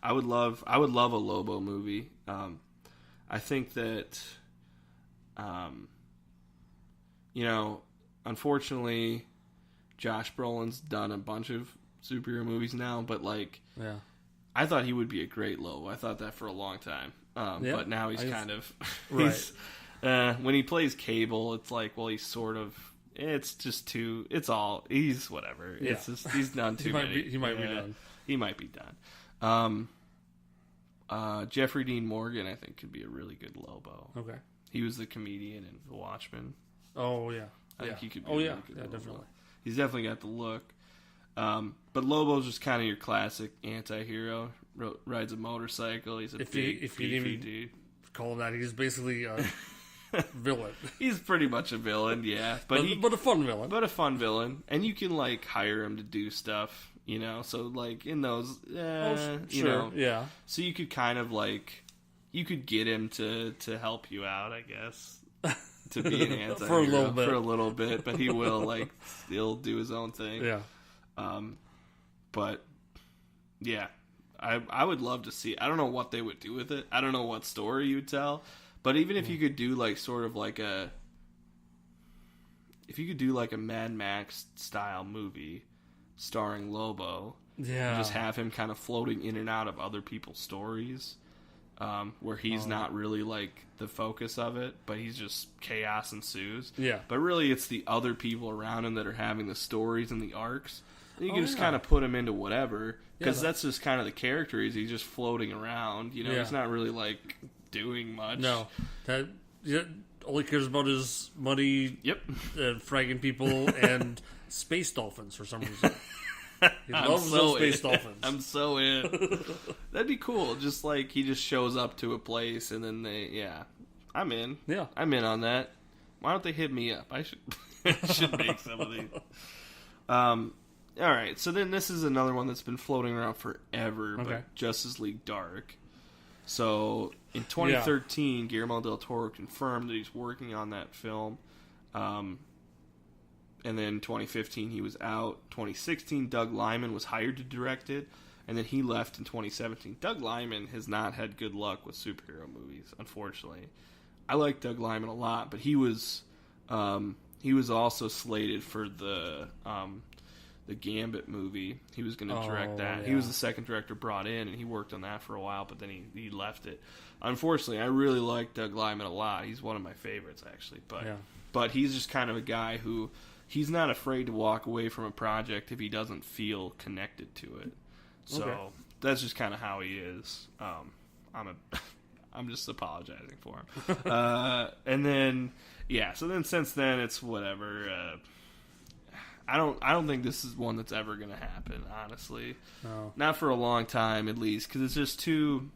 I would love a Lobo movie. I think that, unfortunately, Josh Brolin's done a bunch of superhero movies now, but I thought he would be a great Lobo. I thought that for a long time. But now he's kind of right. When he plays Cable, it's like, well, he's sort of. It's just too. It's all. He's whatever. Yeah. It's just he's done too many. He might be done. He might be done. Jeffrey Dean Morgan, I think, could be a really good Lobo. Okay. He was the comedian in The Watchmen. Oh yeah. I think he could be a really good Lobo. Definitely. He's definitely got the look. But Lobo's just kind of your classic anti-hero. Rides a motorcycle. He's a beefy dude. Call him that. He's basically a villain. He's pretty much a villain, yeah. But a fun villain. But a fun villain. And you can, hire him to do stuff, So, in those, yeah. So you could kind of, you could get him to help you out, I guess. To be an anti-hero for a little bit. But he will, still do his own thing. Yeah. But, yeah. I would love to see. I don't know what they would do with it. I don't know what story you would tell. But even if you could do a Mad Max style movie starring Lobo, just have him kind of floating in and out of other people's stories, where he's not really the focus of it, but he's just chaos ensues. Yeah. But really, it's the other people around him that are having the stories and the arcs. And you can just kind of put him into whatever, because that's just kind of the character. He's just floating around. He's not really doing much. No, all he cares about is money. Yep, fragging people and space dolphins for some reason. He loves those space dolphins. I'm so in. That'd be cool. Just he just shows up to a place and then I'm in. Yeah, I'm in on that. Why don't they hit me up? I should make some of these. All right, so then this is another one that's been floating around forever, but Justice League Dark. So in 2013, Guillermo del Toro confirmed that he's working on that film. And then 2015, he was out. 2016, Doug Liman was hired to direct it, and then he left in 2017. Doug Liman has not had good luck with superhero movies, unfortunately. I like Doug Liman a lot, but he was also slated for the Gambit movie. He was going to direct that. Yeah. He was the second director brought in, and he worked on that for a while, but then he left it. Unfortunately, I really like Doug Liman a lot. He's one of my favorites, actually. But he's just kind of a guy who, he's not afraid to walk away from a project if he doesn't feel connected to it. So that's just kind of how he is. I'm just apologizing for him. And then, so then since then, it's whatever. I don't think this is one that's ever going to happen, honestly. No. Not for a long time, at least, because it's just too...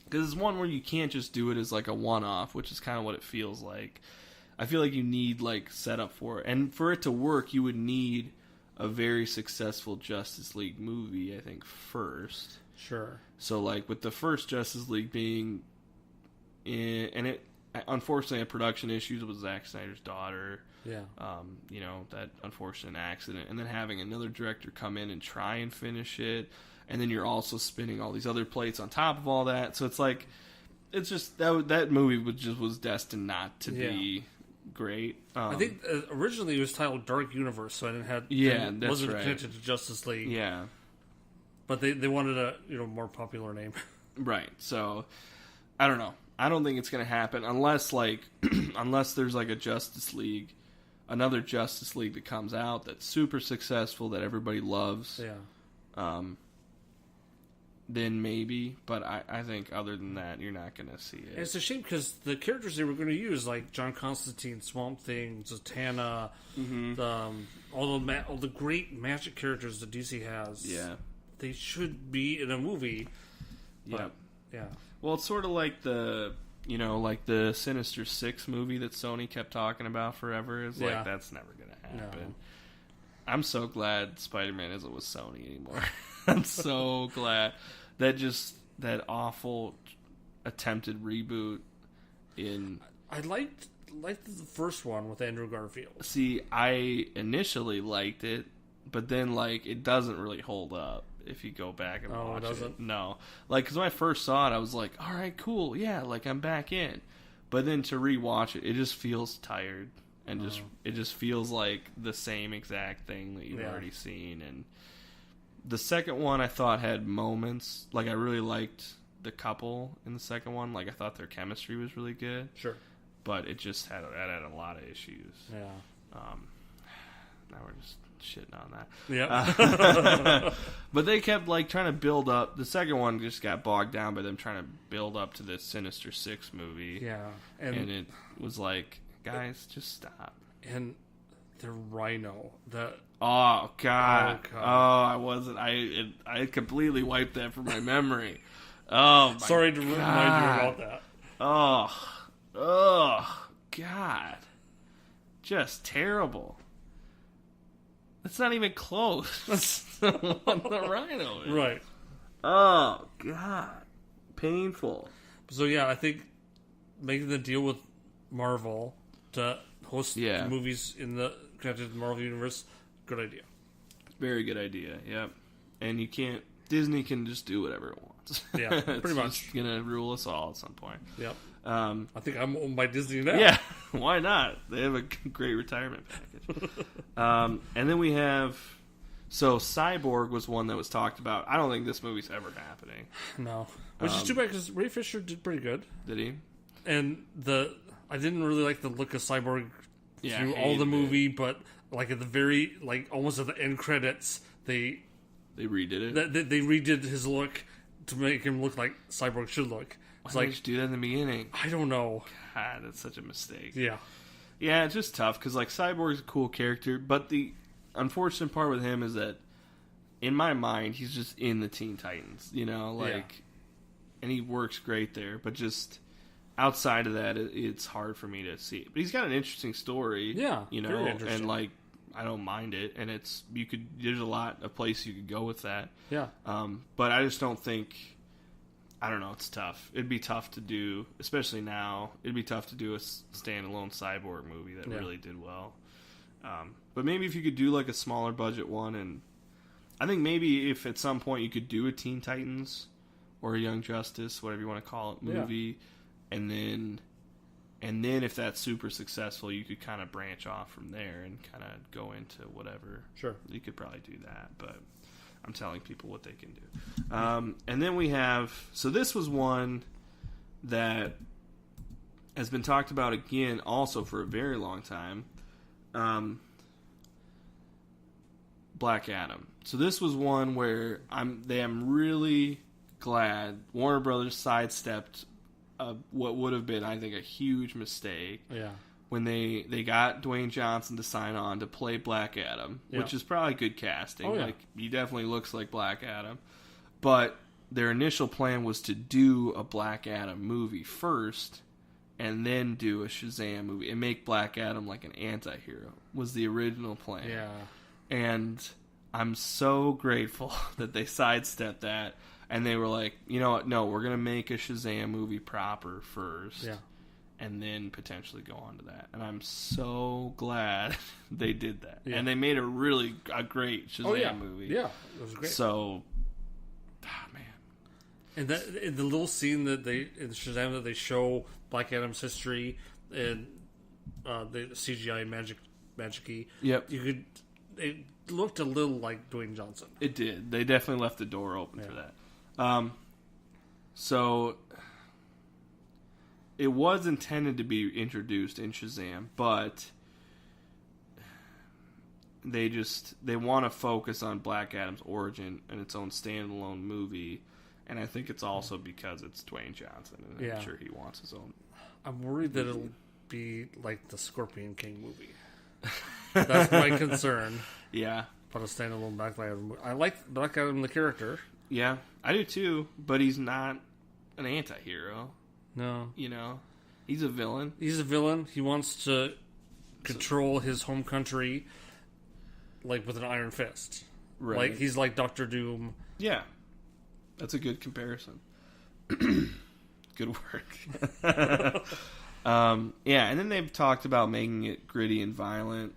Because it's one where you can't just do it as, like, a one-off, which is kind of what it feels like. I feel like you need, like, setup for it. And for it to work, you would need a very successful Justice League movie, I think, first. Sure. So, like, with the first Justice League being... and it, unfortunately, had production issues with Zack Snyder's daughter... Yeah. That unfortunate accident. And then having another director come in and try and finish it. And then you're also spinning all these other plates on top of all that. So it's like, it's just, that movie was destined not to be great. I think originally it was titled Dark Universe, so it wasn't connected to Justice League. Yeah. But they wanted a more popular name. Right. So, I don't know. I don't think it's going to happen unless there's like another Justice League that comes out that's super successful, that everybody loves. Yeah. Then maybe, but I think other than that, you're not going to see it. And it's a shame because the characters they were going to use, like John Constantine, Swamp Thing, Zatanna, all the great magic characters that DC has. Yeah. They should be in a movie. Yeah. Yeah. Well, it's sort of like the Sinister Six movie that Sony kept talking about forever. It's like, that's never going to happen. No. I'm so glad Spider-Man isn't with Sony anymore. I'm so glad that awful attempted reboot in... I liked the first one with Andrew Garfield. See, I initially liked it, but then, like, it doesn't really hold up. If you go back and watch it. No. Like, because when I first saw it, I was like, all right, cool. Yeah, like, I'm back in. But then to rewatch it, it just feels tired. And it just feels like the same exact thing that you've already seen. And the second one I thought had moments. Like, I really liked the couple in the second one. Like, I thought their chemistry was really good. Sure. But it just had a lot of issues. Yeah. Now we're just shitting on that. Yeah. But they kept like trying to build up. The second one just got bogged down by them trying to build up to this Sinister Six movie. Yeah. And it was like, guys, just stop. And the Rhino. Oh God. I wasn't. I completely wiped that from my memory. Oh, my sorry to remind you about that. Oh, God. Just terrible. It's not even close to what the Rhino is. Right. Oh, God. Painful. So, yeah, I think making the deal with Marvel to host movies in the connected to the Marvel Universe, good idea. Very good idea, yep. And Disney can just do whatever it wants. Yeah, pretty much. It's going to rule us all at some point. Yep. I think I'm owned by Disney now. Yeah, why not? They have a great retirement package. And then we have... So, Cyborg was one that was talked about. I don't think this movie's ever happening. No. Which is too bad, because Ray Fisher did pretty good. Did he? And I didn't really like the look of Cyborg through all the movie, but like at the very, like almost at the end credits, they redid it? They redid his look to make him look like Cyborg should look. Why did you do that in the beginning? I don't know. God, that's such a mistake. Yeah. Yeah, it's just tough, because like Cyborg's a cool character, but the unfortunate part with him is that, in my mind, he's just in the Teen Titans, and he works great there, but just, outside of that, it's hard for me to see. But he's got an interesting story. Yeah, you know, very interesting. and like I don't mind it, and there's a lot of places you could go with that. Yeah. But I just don't think. I don't know. It's tough. It'd be tough to do, especially now. It'd be tough to do a standalone Cyborg movie that really did well. But maybe if you could do like a smaller budget one, and I think maybe if at some point you could do a Teen Titans or a Young Justice, whatever you want to call it, movie, and then if that's super successful, you could kind of branch off from there and kind of go into whatever. Sure, you could probably do that, but. I'm telling people what they can do. And then we have... So this was one that has been talked about again also for a very long time. Black Adam. So this was one where I'm really glad Warner Brothers sidestepped what would have been, I think, a huge mistake. Yeah. When they got Dwayne Johnson to sign on to play Black Adam, which is probably good casting. Oh, yeah. Like, he definitely looks like Black Adam. But their initial plan was to do a Black Adam movie first and then do a Shazam movie and make Black Adam like an anti-hero was the original plan. Yeah. And I'm so grateful that they sidestepped that and they were like, you know what, no, we're going to make a Shazam movie proper first. Yeah. And then potentially go on to that. And I'm so glad they did that. Yeah. And they made a great Shazam movie. Yeah, it was great. So, man. And the little scene that in Shazam that they show Black Adam's history and the CGI magic-y. Yep. It looked a little like Dwayne Johnson. It did. They definitely left the door open for that. So... It was intended to be introduced in Shazam, but they want to focus on Black Adam's origin and its own standalone movie, and I think it's also because it's Dwayne Johnson, and I'm sure he wants his own. I'm worried that it'll be like the Scorpion King movie. That's my concern. Yeah. But a standalone Black Adam movie. I like Black Adam the character. Yeah, I do too, but he's not an anti-hero. No. You know? He's a villain. He's a villain. He wants to control his home country like with an iron fist. Right. Like he's like Dr. Doom. Yeah. That's a good comparison. Good work. Yeah, and then they've talked about making it gritty and violent,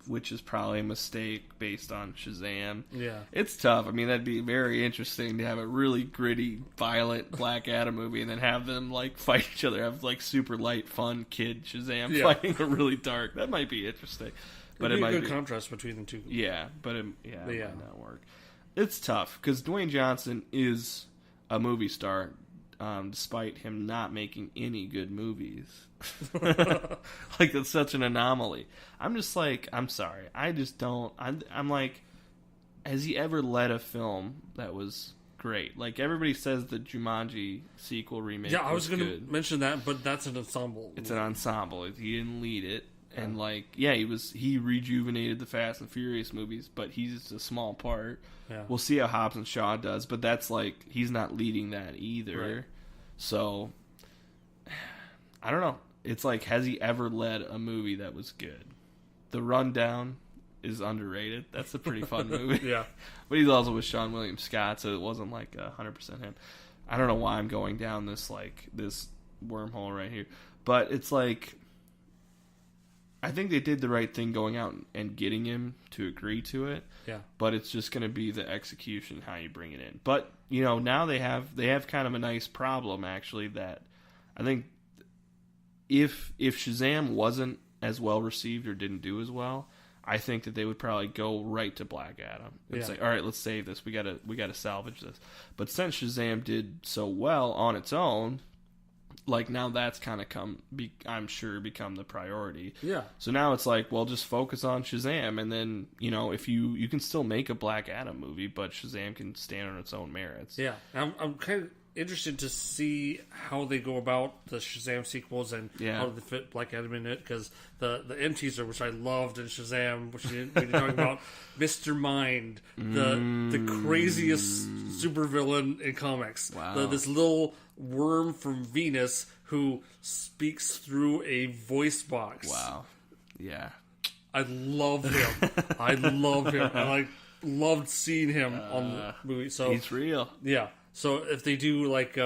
which is probably a mistake based on Shazam. Yeah. It's tough. I mean, that'd be very interesting to have a really gritty, violent Black Adam movie and then have them, like, fight each other. Have, like, super light, fun kid Shazam fighting a really dark. That might be interesting. But it might be a good contrast between the two. Yeah, but it might not work. It's tough, because Dwayne Johnson is a movie star, despite him not making any good movies. Like, it's such an anomaly. I'm just like, I'm sorry. I just don't. I'm like, has he ever led a film that was great? Like, everybody says the Jumanji sequel remake. Yeah, I was going to mention that, but that's an ensemble. It's an ensemble. He didn't lead it. And, like, yeah, he rejuvenated the Fast and Furious movies, but he's a small part. Yeah. We'll see how Hobbs and Shaw does, but that's, like, he's not leading that either. Right. So, I don't know. It's like, has he ever led a movie that was good? The Rundown is underrated. That's a pretty fun movie. Yeah. But he's also with Sean William Scott, so it wasn't, like, 100% him. I don't know why I'm going down this wormhole right here. But it's like, I think they did the right thing going out and getting him to agree to it. Yeah. But it's just going to be the execution, how you bring it in. But, you know, now they have kind of a nice problem, actually, that I think if Shazam wasn't as well received or didn't do as well, I think that they would probably go right to Black Adam and say, all right, let's save this. We gotta salvage this. But since Shazam did so well on its own, like, now that's kind of I'm sure become the priority. Yeah. So now it's like, well, just focus on Shazam, and then, you know, if you can still make a Black Adam movie, but Shazam can stand on its own merits. Yeah. I'm kind of interested to see how they go about the Shazam sequels and how they fit Black Adam in it, because the end teaser, which I loved in Shazam, which we didn't talk about, Mr. Mind, the craziest supervillain in comics. Wow. This little worm from Venus who speaks through a voice box. Wow. Yeah. I love him. I love him. And I loved seeing him on the movie. So He's real. yeah. So if they do like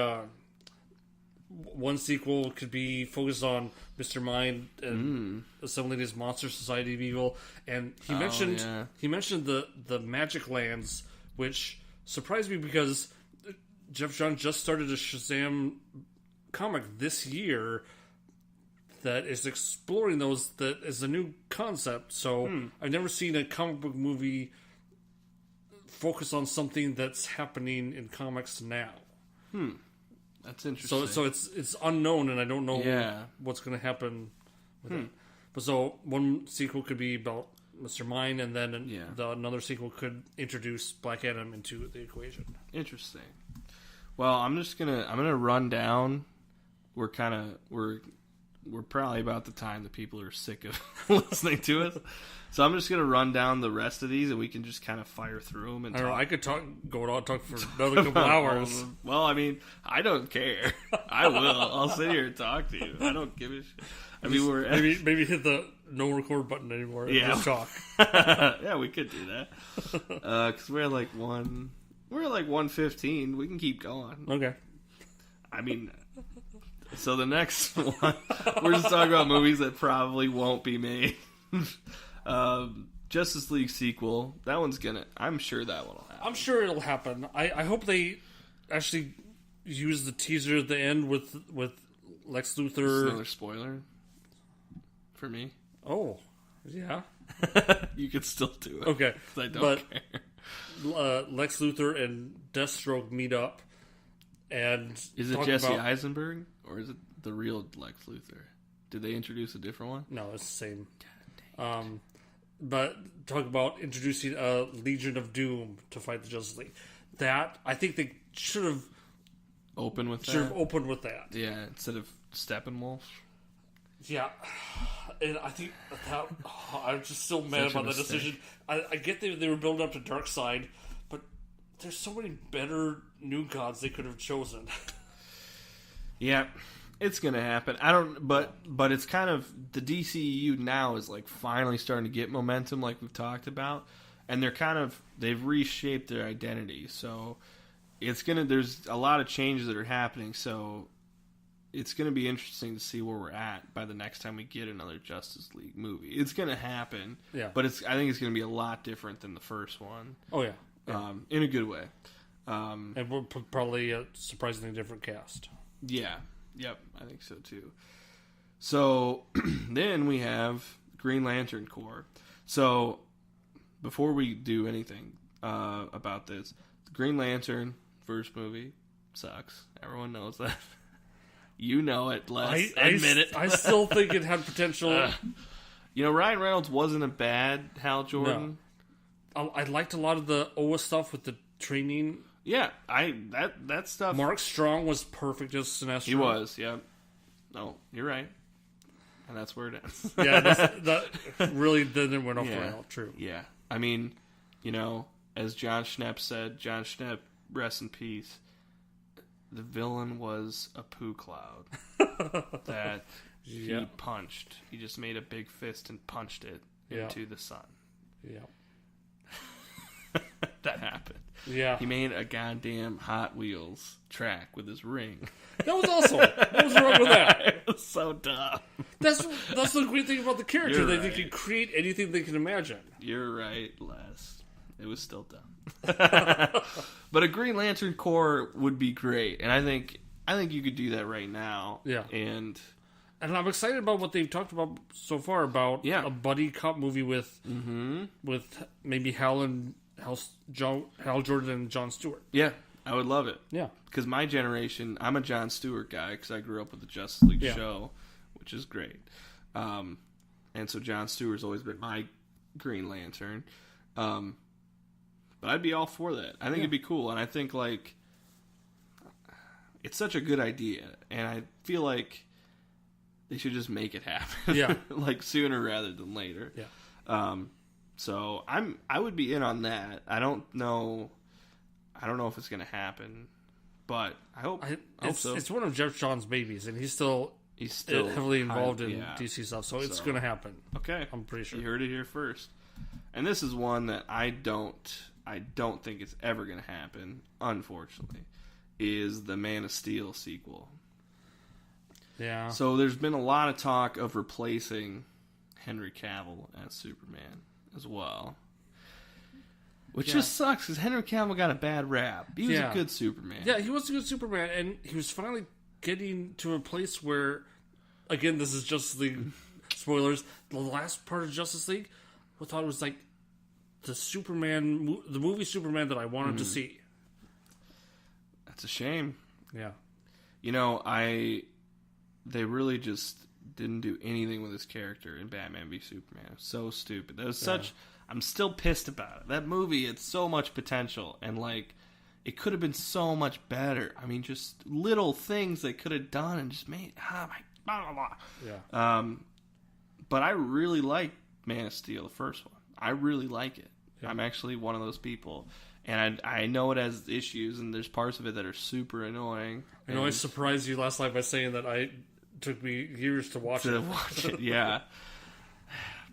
one sequel could be focused on Mr. Mind and assembling his monster society of evil, and he mentioned the Magic Lands, which surprised me because Jeff Johns just started a Shazam comic this year that is exploring those. That is a new concept. So I've never seen a comic book movie focus on something that's happening in comics now. That's interesting. So it's unknown, and I don't know what's going to happen with it. But so one sequel could be about Mr. Mind, and then another sequel could introduce Black Adam into the equation. Interesting. Well, I'm gonna run down. We're probably about the time that people are sick of listening to us. So I'm just going to run down the rest of these, and we can just kind of fire through them. And I don't know. I could talk for another couple hours. Well, I mean, I don't care. I will. I'll sit here and talk to you. I don't give a shit. I mean, maybe hit the no record button anymore. And just talk. Yeah, we could do that. Because we're like 1:15. We can keep going. Okay. I mean. So the next one, we're just talking about movies that probably won't be made. Justice League sequel. That one's I'm sure that one will happen. I'm sure it'll happen. I hope they actually use the teaser at the end with Lex Luthor. This is another spoiler for me. Oh, yeah. You could still do it. Okay. I don't care. Lex Luthor and Deathstroke meet up. And is it Jesse Eisenberg or is it the real Lex Luthor? Did they introduce a different one? No, it's the same. But talk about introducing a Legion of Doom to fight the Justice League. That I think they should have opened with that. Yeah, instead of Steppenwolf. Yeah, and I think that I'm just so mad about that decision. I get they were building up to Darkseid, but there's so many better new gods they could have chosen. Yeah, it's gonna happen. But it's kind of the DCEU now is like finally starting to get momentum, like we've talked about, and they've reshaped their identity. So there's a lot of changes that are happening. So it's gonna be interesting to see where we're at by the next time we get another Justice League movie. It's gonna happen. Yeah, but I think it's gonna be a lot different than the first one. Oh yeah. In a good way. And we're probably a surprisingly different cast. Yeah. Yep. I think so too. So then we have Green Lantern Corps. So before we do anything about this, Green Lantern first movie sucks. Everyone knows that. You know it, Les. Admit it. I still think it had potential. Ryan Reynolds wasn't a bad Hal Jordan. No. I liked a lot of the Oa stuff with the training. Yeah, that stuff. Mark Strong was perfect as Sinestro. He was, yeah. No, you're right, and that's where it ends. Yeah, that really didn't went off the rail. True. Yeah, I mean, as John Schnepp said, John Schnepp, rest in peace. The villain was a poo cloud that he punched. He just made a big fist and punched it into the sun. Yeah. That happened. Yeah. He made a goddamn Hot Wheels track with his ring. That was awesome. What was wrong with that? It was so dumb. That's the great thing about the character. They can create anything they can imagine. You're right, Les. It was still dumb. But a Green Lantern Corps would be great. And I think you could do that right now. Yeah. And I'm excited about what they've talked about so far about a buddy cop movie with maybe Hal Jordan and Jon Stewart. Yeah, I would love it. Yeah. Because my generation, I'm a Jon Stewart guy because I grew up with the Justice League show, which is great. And so Jon Stewart's always been my Green Lantern. But I'd be all for that. I think it'd be cool. And I think, it's such a good idea. And I feel like they should just make it happen. Yeah. Sooner rather than later. Yeah. So I would be in on that. I don't know if it's going to happen, But I hope so. It's one of Jeff John's babies, and he's still heavily involved in DC stuff, so it's going to happen. Okay, I'm pretty sure you heard it here first. And this is one that I don't think it's ever going to happen. Unfortunately, is the Man of Steel sequel. Yeah. So there's been a lot of talk of replacing Henry Cavill as Superman as well. Which just sucks, because Henry Cavill got a bad rap. He was a good Superman. Yeah, he was a good Superman, and he was finally getting to a place where, again, this is Justice League spoilers, the last part of Justice League, I thought it was like the movie Superman that I wanted to see. That's a shame. Yeah. You know, they really just didn't do anything with his character in Batman v Superman. It was so stupid. That was such... I'm still pissed about it. That movie had so much potential, and like, it could have been so much better. I mean, just little things they could have done and just made. Blah, blah, blah. Yeah. But I really like Man of Steel, the first one. I really like it. Yeah. I'm actually one of those people, and I know it has issues, and there's parts of it that are super annoying. I know I surprised you last night by saying that it took me years to watch it. Yeah.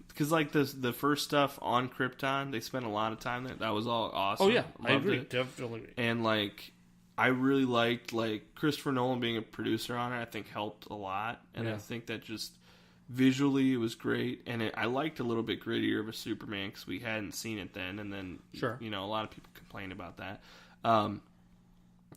Because, like, the first stuff on Krypton, they spent a lot of time there. That was all awesome. Oh, yeah. Loved I agree. it. Definitely agree. And, like, I really liked, like, Christopher Nolan being a producer on it, I think helped a lot. And I think that just visually it was great. And I liked a little bit grittier of a Superman because we hadn't seen it then. And then, you know, a lot of people complained about that. And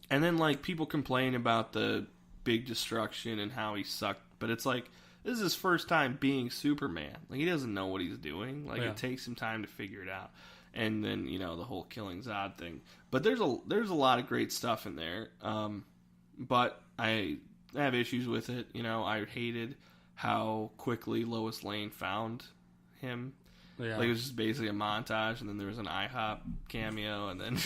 then, like, people complain about the big destruction and how he sucked. But it's like... This is his first time being Superman. Like, he doesn't know what he's doing. Like, it takes him time to figure it out. And then, you know, the whole killing Zod thing. But there's a lot of great stuff in there. But I have issues with it. You know, I hated how quickly Lois Lane found him. Yeah. Like, it was just basically a montage, and then there was an IHOP cameo, and then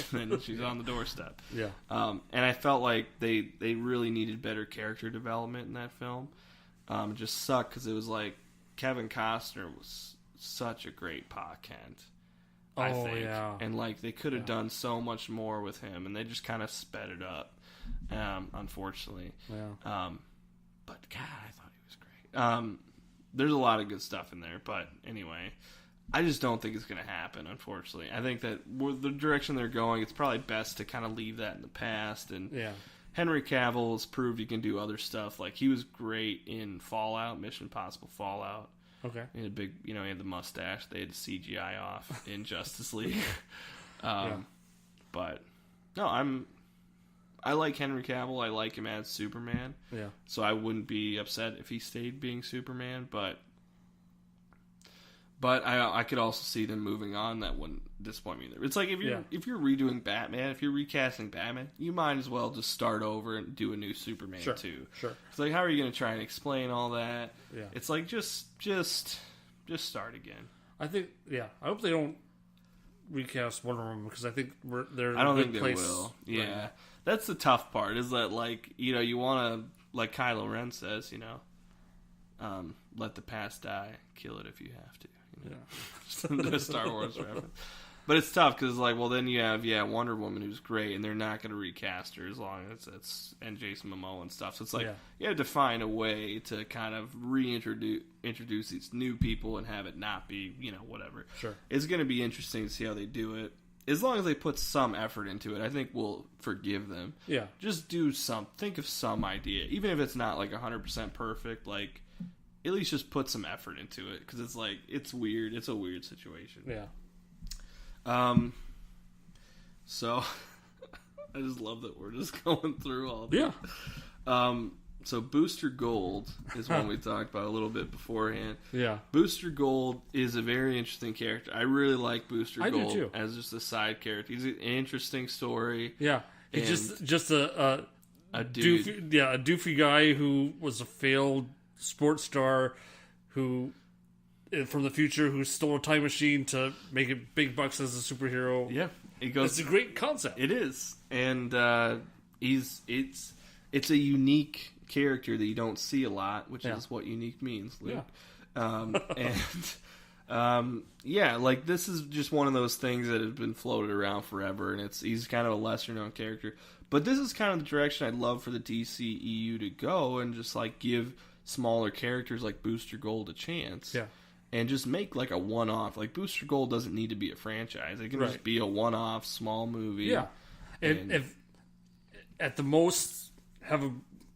she's on the doorstep. Yeah. And I felt like they really needed better character development in that film. It just sucked because it was like Kevin Costner was such a great Pa Kent, I think. Yeah. And like they could have done so much more with him, and they just kind of sped it up, unfortunately. Yeah. But God, I thought he was great. There's a lot of good stuff in there, but anyway, I just don't think it's going to happen, unfortunately. I think that with the direction they're going, it's probably best to kind of leave that in the past. And Henry Cavill has proved he can do other stuff. Like, he was great in Fallout, Mission Impossible Fallout. Okay. He had a big, you know, he had the mustache. They had the CGI off in Justice League. But, no, I like Henry Cavill. I like him as Superman. Yeah. So I wouldn't be upset if he stayed being Superman, but I could also see them moving on. That wouldn't disappoint me either. It's like if you're redoing Batman, if you're recasting Batman, you might as well just start over and do a new Superman too. Sure. It's like, how are you going to try and explain all that? Yeah. It's like just start again. I think. Yeah. I hope they don't recast Wonder Woman because I think they're. I don't think they will. Yeah. Right. That's the tough part. Is that, like, you know, you want to, like Kylo Ren says, you know, let the past die, kill it if you have to. Yeah, Star Wars reference. But it's tough because, like, well, then you have Wonder Woman, who's great, and they're not going to recast her as long as it's and Jason Momoa and stuff. So it's like you have to find a way to kind of introduce these new people and have it not be, you know, whatever. Sure, it's going to be interesting to see how they do it. As long as they put some effort into it, I think we'll forgive them. Yeah, just think of some idea, even if it's not like 100% perfect, like. At least just put some effort into it, because it's like, it's weird. It's a weird situation. Yeah. So I just love that we're just going through all that. Yeah. So Booster Gold is one we talked about a little bit beforehand. Yeah. Booster Gold is a very interesting character. I really like Booster Gold do too. As just a side character. He's an interesting story. Yeah. He's just a dude. A doofy guy who was a failed sports star who from the future who stole a time machine to make it big bucks as a superhero. Yeah, it's a great concept. It is, and it's a unique character that you don't see a lot, which is what unique means, Luke. Yeah. Yeah, like this is just one of those things that has been floated around forever, and he's kind of a lesser known character. But this is kind of the direction I'd love for the DCEU to go, and just like give smaller characters like Booster Gold a chance. Yeah. And just make like a one-off. Like Booster Gold doesn't need to be a franchise. It can Right. just be a one-off small movie. Yeah. And if at the most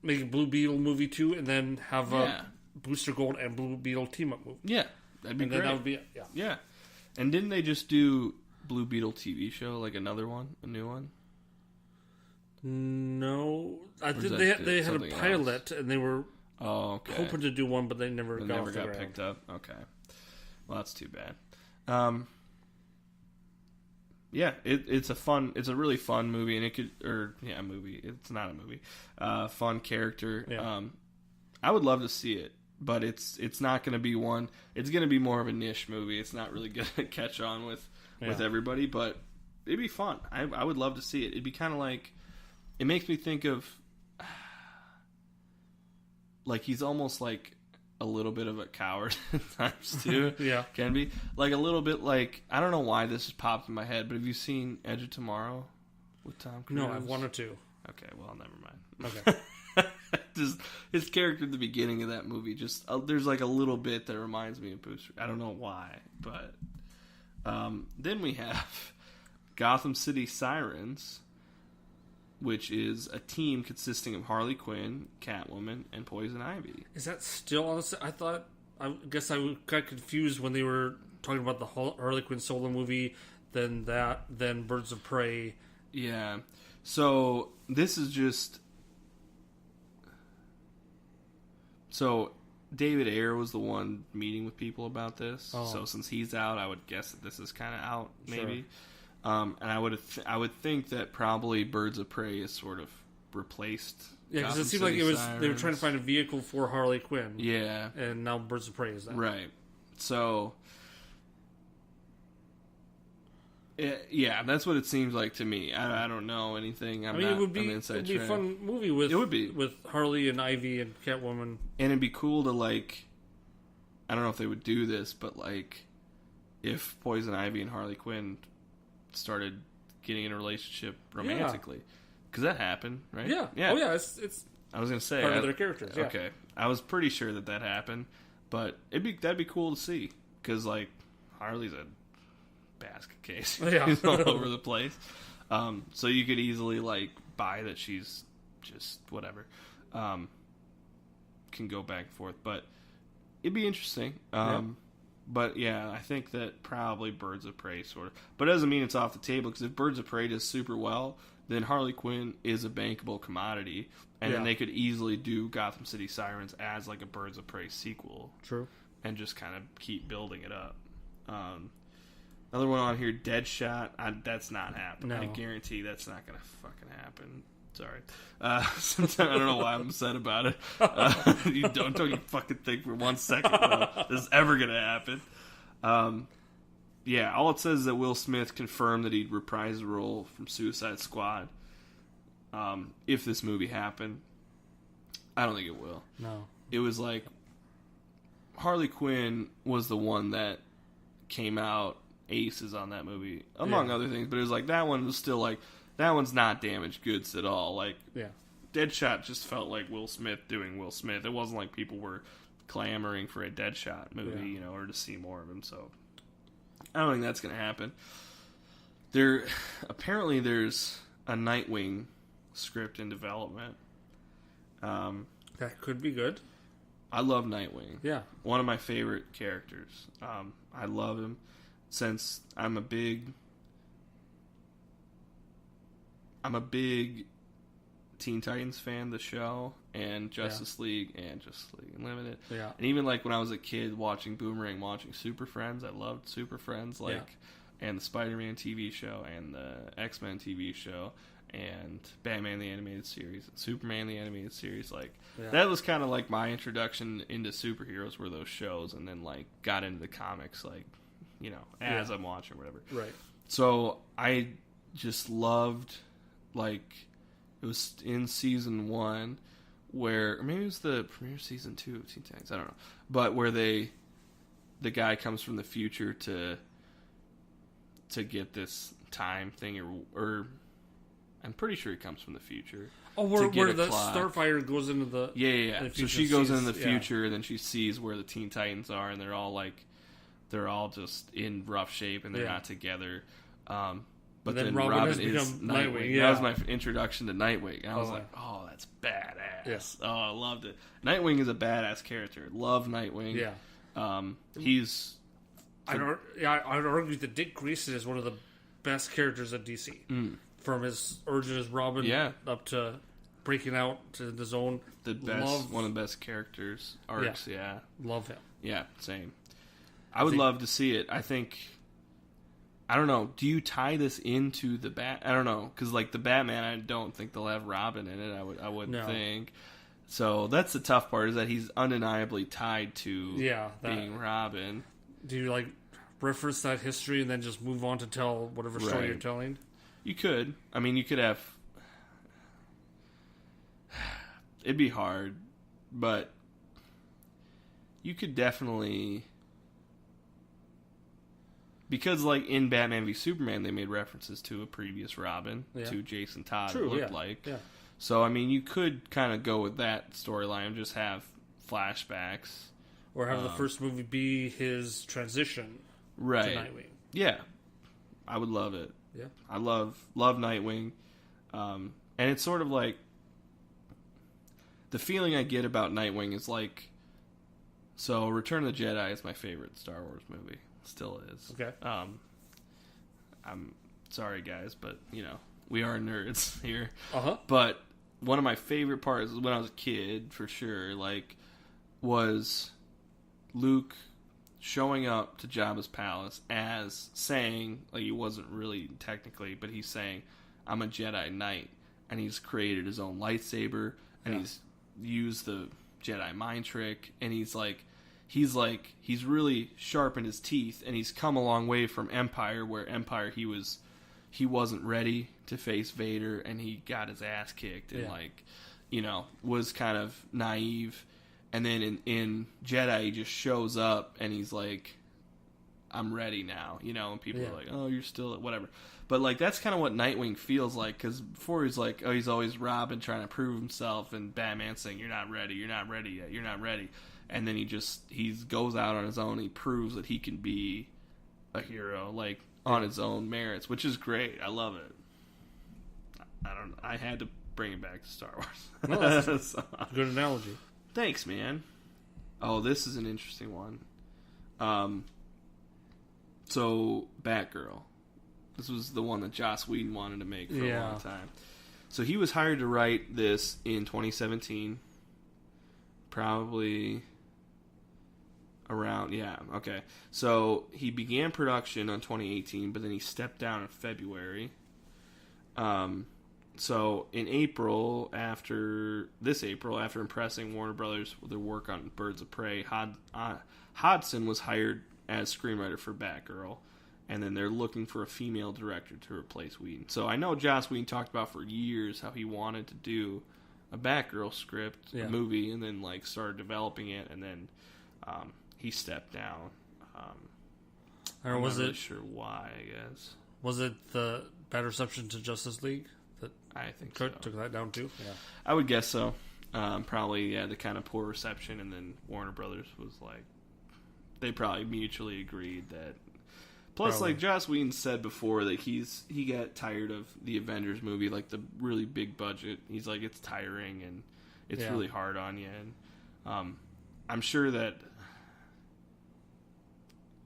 make a Blue Beetle movie too, and then have a Booster Gold and Blue Beetle team up movie. Yeah, that'd be and great. Then that would be Yeah. And didn't they just do Blue Beetle TV show, like another one, a new one? No, I think they had a pilot, and they were hoping to do one, but they never got picked up. Okay, well that's too bad. Yeah, it's a really fun movie, and movie. It's not a movie. Fun character. Yeah. I would love to see it, but it's not going to be one. It's going to be more of a niche movie. It's not really going to catch on with everybody, but it'd be fun. I would love to see it. It'd be kind of like, it makes me think of, like he's almost like a little bit of a coward at times too. Yeah. Can be. Like a little bit like, I don't know why this has popped in my head, but have you seen Edge of Tomorrow with Tom Cruise? No, I've wanted to. Okay, well, never mind. Okay. Just his character at the beginning of that movie, there's like a little bit that reminds me of Booster. I don't know why, but then we have Gotham City Sirens, which is a team consisting of Harley Quinn, Catwoman, and Poison Ivy. Is that still on the... I guess I got confused when they were talking about the Harley Quinn solo movie, then Birds of Prey. Yeah. So, this is just... So, David Ayer was the one meeting with people about this. Oh. So, since he's out, I would guess that this is kind of out, maybe. Sure. And I would think that probably Birds of Prey is sort of replaced. Yeah, because it seemed like they were trying to find a vehicle for Harley Quinn. Yeah, and now Birds of Prey is that. Right. So, yeah, that's what it seems like to me. I don't know anything. It would be a fun movie with Harley and Ivy and Catwoman. And it'd be cool to like, I don't know if they would do this, but like, if Poison Ivy and Harley Quinn started getting in a relationship romantically, because that happened, right? Yeah. Oh yeah, it's I was gonna say part of their characters. Yeah. Okay, I was pretty sure that happened, but that'd be cool to see, because like Harley's a basket case. Yeah. She's all over the place. So you could easily like buy that she's just whatever. Can go back and forth, but it'd be interesting. But yeah, I think that probably Birds of Prey sort of. But it doesn't mean it's off the table, because if Birds of Prey does super well, then Harley Quinn is a bankable commodity, and then they could easily do Gotham City Sirens as like a Birds of Prey sequel. True. And just kind of keep building it up. Another one on here, Deadshot. That's not happening. No. I guarantee that's not going to fucking happen. Sorry. Sometimes I don't know why I'm upset about it. You don't you fucking think for 1 second this is ever going to happen. Yeah, all it says is that Will Smith confirmed that he'd reprise the role from Suicide Squad. If this movie happened, I don't think it will. No. It was like Harley Quinn was the one that came out aces on that movie, among other things. But it was like that one was still like, that one's not damaged goods at all. Like, Deadshot just felt like Will Smith doing Will Smith. It wasn't like people were clamoring for a Deadshot movie, or to see more of him. So I don't think that's going to happen. Apparently there's a Nightwing script in development. That could be good. I love Nightwing. Yeah. One of my favorite characters. I love him since I'm a big Teen Titans fan, the show, and Justice League and Justice League Unlimited. Yeah. And even like when I was a kid watching Boomerang, watching Super Friends, I loved Super Friends, and the Spider-Man TV show and the X-Men TV show and Batman the Animated Series and Superman the Animated Series. That was kind of like my introduction into superheroes, were those shows, and then like got into the comics as I'm watching or whatever. Right. So I just loved, like, it was in season 1 where, or maybe it was the premiere season 2 of Teen Titans, I don't know, but where they the guy comes from the future to get this time thing, or I'm pretty sure he comes from the future. Oh, where the Starfire goes into the yeah. So she goes into the future, and then she sees where the Teen Titans are, and they're all just in rough shape, and they're not together. But then Robin is Nightwing. Yeah. That was my introduction to Nightwing. And I was like, oh, that's badass. Yes. Oh, I loved it. Nightwing is a badass character. Love Nightwing. Yeah. He's... I'd argue that Dick Grayson is one of the best characters at DC. From his origin as Robin up to breaking out to his own. One of the best characters arcs, yeah. Love him. Yeah, same. I would love to see it. I think... I don't know. Do you tie this into the I don't know, because like the Batman, I don't think they'll have Robin in it. I wouldn't think. So that's the tough part, is that he's undeniably tied to being Robin. Do you like reference that history and then just move on to tell whatever story you're telling? You could. I mean, you could have. It'd be hard, but you could definitely. Because, like, in Batman v Superman, they made references to a previous Robin, to Jason Todd, it looked like. Yeah. So, I mean, you could kind of go with that storyline and just have flashbacks. Or have the first movie be his transition to Nightwing. Yeah. I would love it. Yeah. I love Nightwing. And it's sort of like... The feeling I get about Nightwing is like... So, Return of the Jedi is my favorite Star Wars movie. Still is. Okay. I'm sorry, guys, but, you know, we are nerds here. Uh-huh. But one of my favorite parts when I was a kid, for sure, like, was Luke showing up to Jabba's palace as saying, like, he wasn't really technically, but he's saying, I'm a Jedi Knight. And he's created his own lightsaber, and he's used the Jedi mind trick, and he's really sharpened his teeth, and he's come a long way from Empire, where Empire he wasn't ready to face Vader, and he got his ass kicked, and was kind of naive. And then in Jedi, he just shows up, and he's like, I'm ready now, and people are like, oh, you're still whatever. But like that's kind of what Nightwing feels like, because before he's like, oh, he's always Robin trying to prove himself, and Batman saying, you're not ready yet, you're not ready. And then he goes out on his own. He proves that he can be a hero, like on his own merits, which is great. I love it. I had to bring it back to Star Wars. No, that's a good analogy. Thanks, man. Oh, this is an interesting one. So Batgirl. This was the one that Joss Whedon wanted to make for a long time. So he was hired to write this in 2017. Probably around, okay. So he began production on 2018, but then he stepped down in February. So in April, after impressing Warner Brothers with their work on Birds of Prey, Hodson was hired as screenwriter for Batgirl, and then they're looking for a female director to replace Whedon. So I know Joss Whedon talked about for years how he wanted to do a Batgirl script, a movie, and then like started developing it, and then he stepped down. I'm not really sure why, I guess. Was it the bad reception to Justice League that I think took that down too? Yeah, I would guess so. Probably, the kind of poor reception, and then Warner Brothers was like, they probably mutually agreed that. Plus, like Joss Whedon said before, that he got tired of the Avengers movie, like the really big budget. He's like, it's tiring and it's really hard on you. And I'm sure that,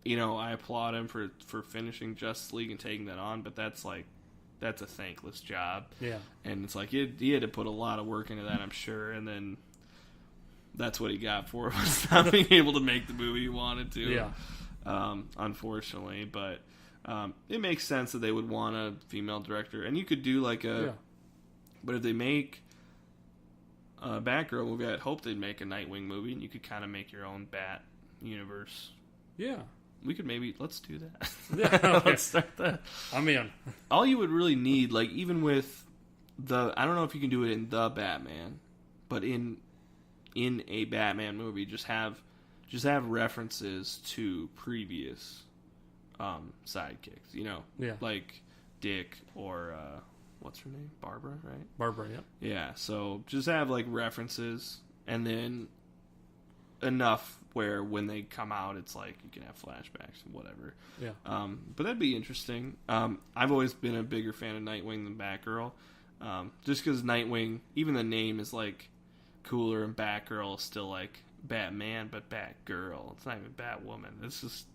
I applaud him for finishing Justice League and taking that on, but that's a thankless job. Yeah. And it's like, he had to put a lot of work into that, I'm sure, and then that's what he got for it, was not being able to make the movie he wanted to. Yeah. Unfortunately, but it makes sense that they would want a female director, and you could do like but if they make a Batgirl movie, I'd hope they'd make a Nightwing movie, and you could kind of make your own Bat universe. Yeah, we could let's do that. Yeah, okay. Let's start that. I'm in. All you would really need, like even with I don't know if you can do it in the Batman, but in a Batman movie, just just have references to previous sidekicks. Yeah. Like Dick or what's her name? Barbara, right? Barbara, yeah. Yeah. So just have like references, and then enough where when they come out, it's like you can have flashbacks and whatever. Yeah. But that'd be interesting. I've always been a bigger fan of Nightwing than Batgirl. Just because Nightwing, even the name is like cooler, and Batgirl is still like Batman, but Batgirl. It's not even Batwoman. It's just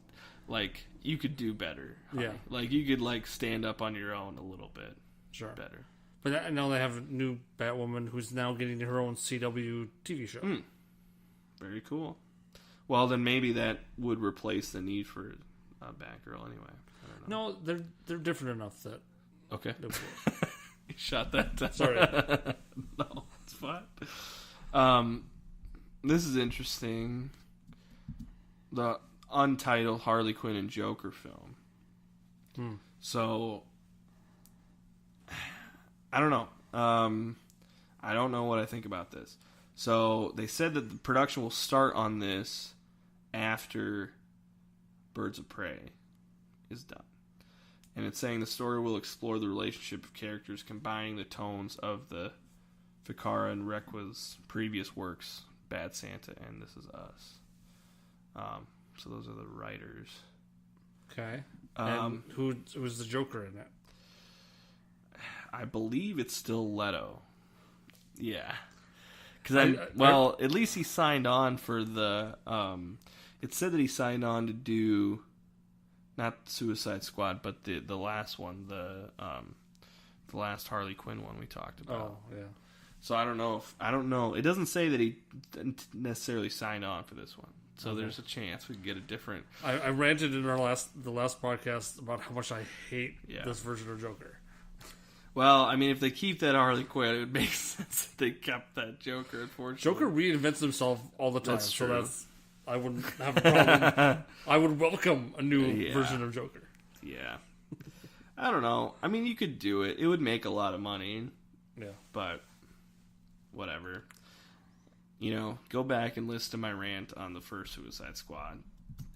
like you could do better. Yeah. Like you could like stand up on your own a little bit. Sure. Better. But now they have a new Batwoman who's now getting her own CW TV show. Very cool. Well, then maybe that would replace the need for Batgirl anyway. I don't know. No, they're different enough that. Okay. You shot that down. Sorry. No, it's fine. This is interesting. The untitled Harley Quinn and Joker film. So, I don't know. I don't know what I think about this. So, they said that the production will start on this after Birds of Prey is done. And it's saying the story will explore the relationship of characters combining the tones of the Ficarra and Requa's previous works, Bad Santa and This Is Us. So those are the writers. Okay. And who's the Joker in it? I believe it's still Leto. Yeah. Because at least he signed on for the. It said that he signed on to do, not Suicide Squad, but the last one, the last Harley Quinn one we talked about. Oh yeah. So I don't know. It doesn't say that he didn't necessarily signed on for this one. So there's a chance we could get a different. I ranted in the last podcast about how much I hate this version of Joker. Well, I mean, if they keep that Harley Quinn, it would make sense if they kept that Joker, unfortunately. Joker reinvents himself all the time. That's true. So I wouldn't have a problem. I would welcome a new version of Joker. Yeah. I don't know. I mean, you could do it. It would make a lot of money. Yeah. But, whatever. Go back and listen to my rant on the first Suicide Squad.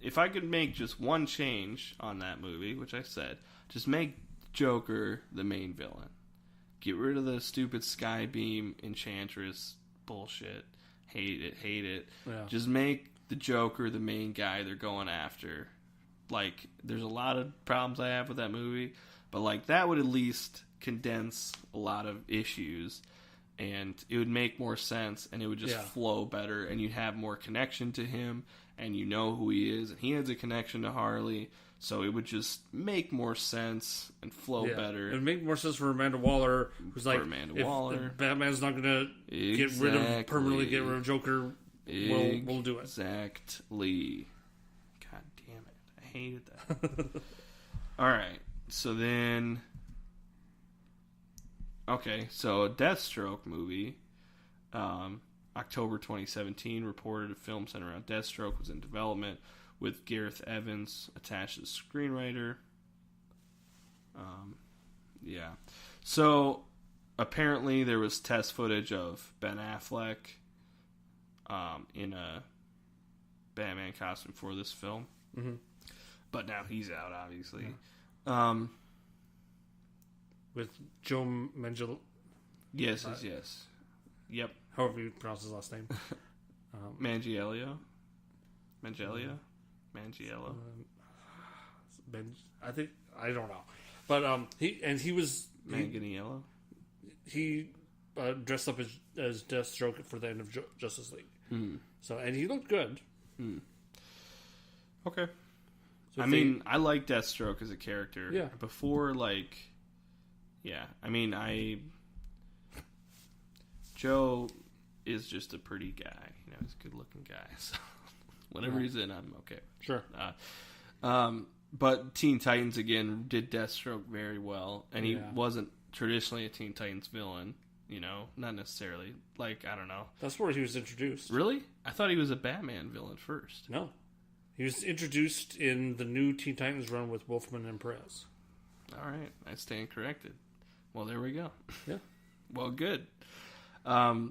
If I could make just one change on that movie, which I said, just make Joker the main villain. Get rid of the stupid Skybeam Enchantress bullshit. Hate it. Yeah. Just make the Joker the main guy they're going after. Like, there's a lot of problems I have with that movie, but like that would at least condense a lot of issues, and it would make more sense, and it would just flow better, and you'd have more connection to him, and you know who he is, and he has a connection to Harley. So it would just make more sense and flow better. It would make more sense for Amanda Waller, who's like, if Batman's not going to permanently get rid of Joker, we'll do it. Exactly. God damn it. I hated that. Alright, so then... Okay, so a Deathstroke movie, October 2017, reported a film centered around Deathstroke was in development, with Gareth Evans attached as screenwriter. So apparently there was test footage of Ben Affleck in a Batman costume for this film. Mm-hmm. But now he's out, obviously. Yeah. With Joe Manganiello. Yes. Yep. However you pronounce his last name. Manganiello? I don't know, but he was Manganiello. He dressed up as Deathstroke for the end of Justice League. So and he looked good. Okay. So I like Deathstroke as a character. Yeah. Before, Joe is just a pretty guy. He's a good-looking guy. So whatever he's in, I'm okay. Sure. But Teen Titans, again, did Deathstroke very well. And he wasn't traditionally a Teen Titans villain, not necessarily. I don't know. That's where he was introduced. Really? I thought he was a Batman villain first. No. He was introduced in the new Teen Titans run with Wolfman and Perez. All right. I stand corrected. Well, there we go. Yeah. Well, good. I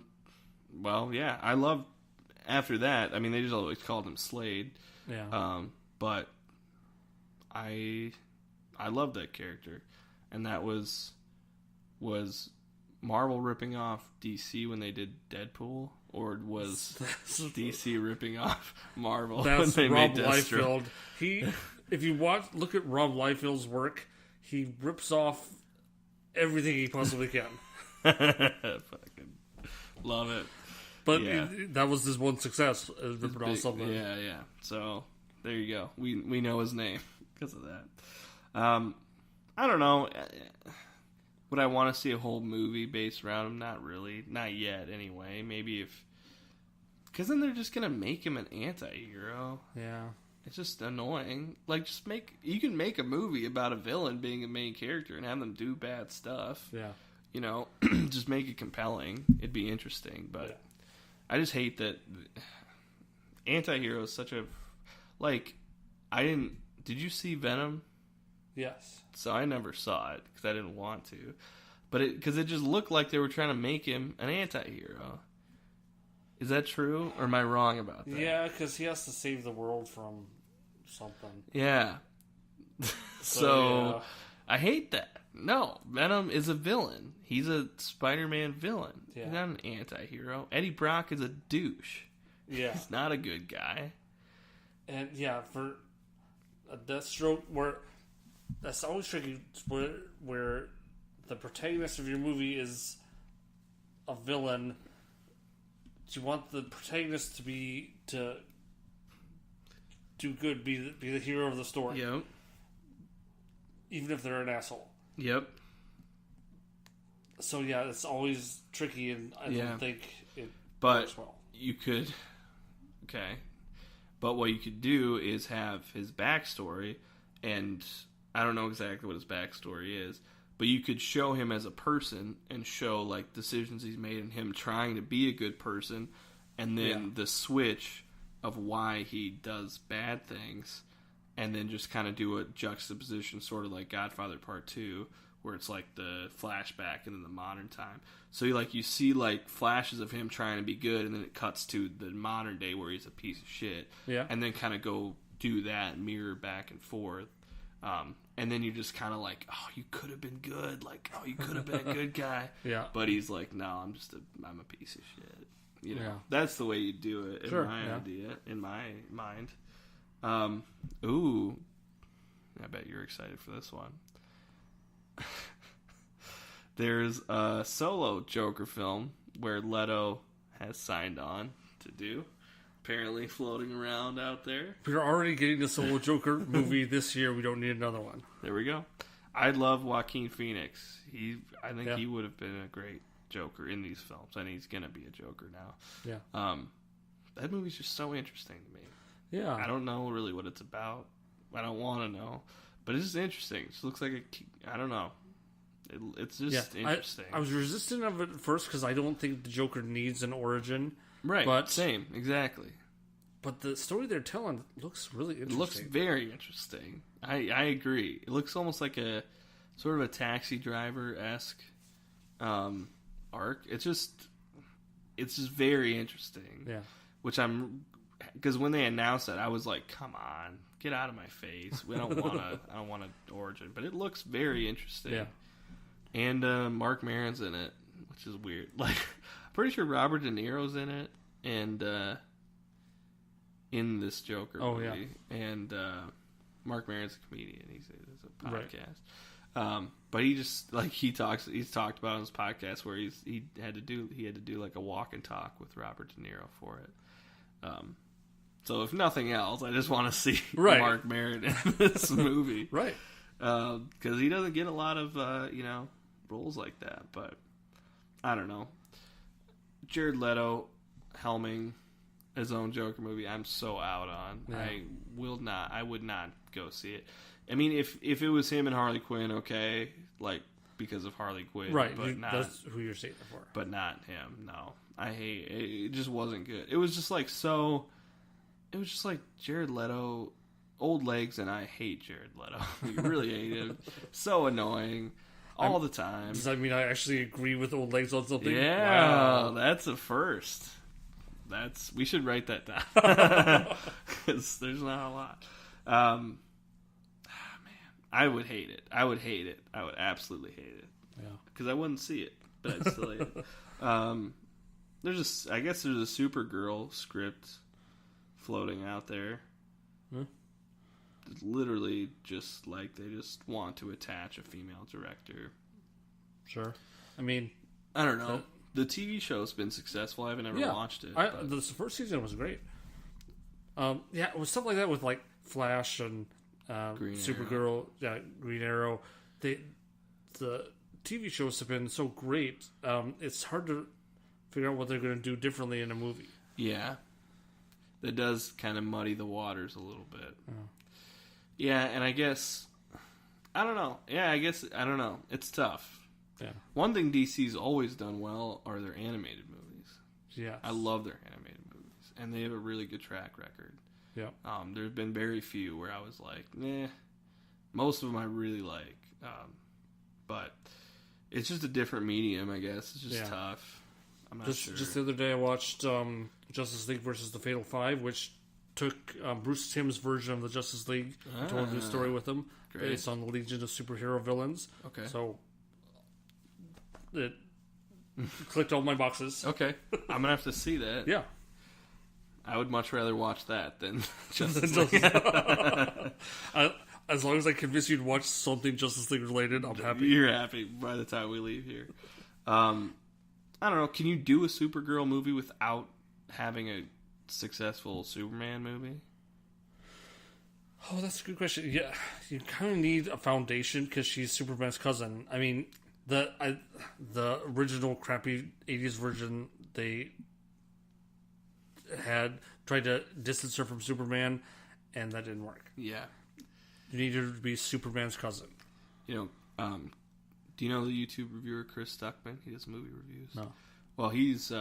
love after that, I mean, they just always called him Slade. Yeah. But I loved that character, and that was Marvel ripping off DC when they did Deadpool, or was DC ripping off Marvel when they Rob made Deathstroke? Liefeld. If you look at Rob Liefeld's work, he rips off everything he possibly can. Fucking love it. But that was his one success, ripping off something. Yeah. So there you go. We know his name because of that. I don't know. Would I want to see a whole movie based around him? Not really. Not yet, anyway. Maybe if... Because then they're just going to make him an anti-hero. Yeah. It's just annoying. Like, just make... You can make a movie about a villain being a main character and have them do bad stuff. Yeah. You know? Just make it compelling. It'd be interesting. But I just hate that... Anti-hero is such a... Like, I didn't... Did you see Venom? Yes. So I never saw it because I didn't want to, but because it just looked like they were trying to make him an anti-hero. Is that true, or am I wrong about that? Yeah, because he has to save the world from something. Yeah. So I hate that. No, Venom is a villain. He's a Spider-Man villain. Yeah. He's not an anti-hero. Eddie Brock is a douche. Yeah. He's not a good guy. And for a Deathstroke where... That's always tricky, where the protagonist of your movie is a villain. Do you want the protagonist to do good, be the hero of the story? Yep. Even if they're an asshole. Yep. So it's always tricky, and I don't think it works well. You could, okay. But what you could do is have his backstory, and I don't know exactly what his backstory is, but you could show him as a person and show like decisions he's made and him trying to be a good person, and then the switch of why he does bad things, and then just kind of do a juxtaposition, sort of like Godfather Part 2, where it's like the flashback and then the modern time. So you see like flashes of him trying to be good, and then it cuts to the modern day where he's a piece of shit, and then kind of go do that, mirror back and forth. And then you're just kind of like, oh, you could have been good. Like, oh, you could have been a good guy. Yeah. But he's like, no, I'm a piece of shit. You know, that's the way you do it in my idea, in my mind. Ooh, I bet you're excited for this one. There's a solo Joker film where Leto has signed on to do. Apparently floating around out there. We're already getting the solo Joker movie this year. We don't need another one. There we go. I love Joaquin Phoenix. I think he would have been a great Joker in these films, and he's gonna be a Joker now. Yeah. That movie's just so interesting to me. Yeah. I don't know really what it's about. I don't want to know, but it's just interesting. It just looks like I don't know. It's just interesting. I was resistant of it at first because I don't think the Joker needs an origin. Right. But same. Exactly. But the story they're telling looks really interesting. It looks very interesting. I agree. It looks almost like a sort of a Taxi Driver-esque arc. It's just very interesting. Yeah. Because when they announced it, I was like, "Come on, get out of my face. I don't want an origin." But it looks very interesting. Yeah. And Mark Maron's in it, which is weird. Like, I'm pretty sure Robert De Niro's in it, and in this Joker movie. Yeah. And Mark Maron's a comedian. He's a podcast. Right. But he's talked about on his podcast where he had to do like a walk and talk with Robert De Niro for it. So if nothing else, I just want to see Mark Maron in this movie. Right. Because he doesn't get a lot of roles like that. But I don't know. Jared Leto helming his own Joker movie, I'm so out on. Yeah. I would not go see it. I mean, if it was him and Harley Quinn, okay, like because of Harley Quinn, right? But that's who you're seeing it for. But not him. No, I hate it. It just wasn't good. It was just like so. It was just like Jared Leto, old legs, and I hate Jared Leto. You really hate him. So annoying. All the time. Does that mean I actually agree with old legs on something? Yeah, wow. That's a first. we should write that down. Because there's not a lot. Man, I would hate it. I would absolutely hate it. Yeah. Because I wouldn't see it, but I'd still hate it. I guess there's a Supergirl script floating out there. Hmm? It's literally just like they just want to attach a female director. Sure. I mean, I don't know. The TV show's been successful. I haven't ever watched it. The first season was great. It was stuff like that with like Flash and Supergirl, Green Arrow. The TV shows have been so great. It's hard to figure out what they're going to do differently in a movie. Yeah, that does kind of muddy the waters a little bit. Yeah, and I guess I don't know. Yeah, I don't know. It's tough. Yeah. One thing DC's always done well are their animated movies. Yeah. I love their animated movies, and they have a really good track record. Yeah. There's been very few where I was like, nah. Most of them I really like, but it's just a different medium, I guess. It's just tough. I'm not sure. Just the other day, I watched Justice League versus the Fatal Five, which took Bruce Timm's version of the Justice League and told a new story with them based on the Legion of Superhero Villains. Okay. So it clicked all my boxes. Okay. I'm gonna have to see that. Yeah. I would much rather watch that than Justice League. As long as I convince you to watch something Justice League related, I'm happy. You're happy by the time we leave here. I don't know. Can you do a Supergirl movie without having a successful Superman movie? Oh, that's a good question. Yeah, you kind of need a foundation because she's Superman's cousin. I mean, the original crappy 80s version, they had tried to distance her from Superman, and that didn't work. Yeah. You need her to be Superman's cousin. You know, do you know the YouTube reviewer Chris Stuckman? He does movie reviews. No. Well, he's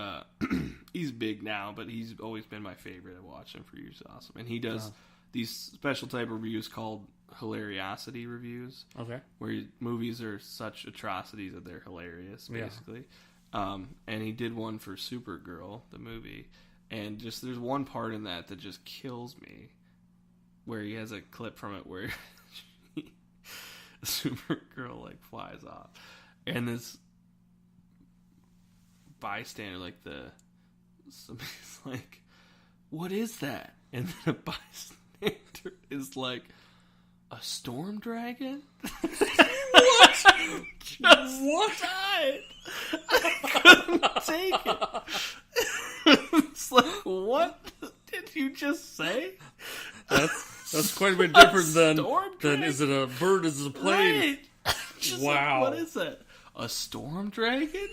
he's big now, but he's always been my favorite. I've watched him for years. Awesome. And he does these special type of reviews called hilariosity reviews. Okay. Where movies are such atrocities that they're hilarious, basically. Yeah. And he did one for Supergirl, the movie. And just there's one part in that just kills me, where he has a clip from it where Supergirl like flies off, and this bystander somebody's like, "What is that?" And then a bystander is like, "A storm dragon." What? Just what? Died. I couldn't take it. It's like, what did you just say? That's quite a bit different than is it a bird, is it a plane? Right. Wow. Like, what is that? A storm dragon?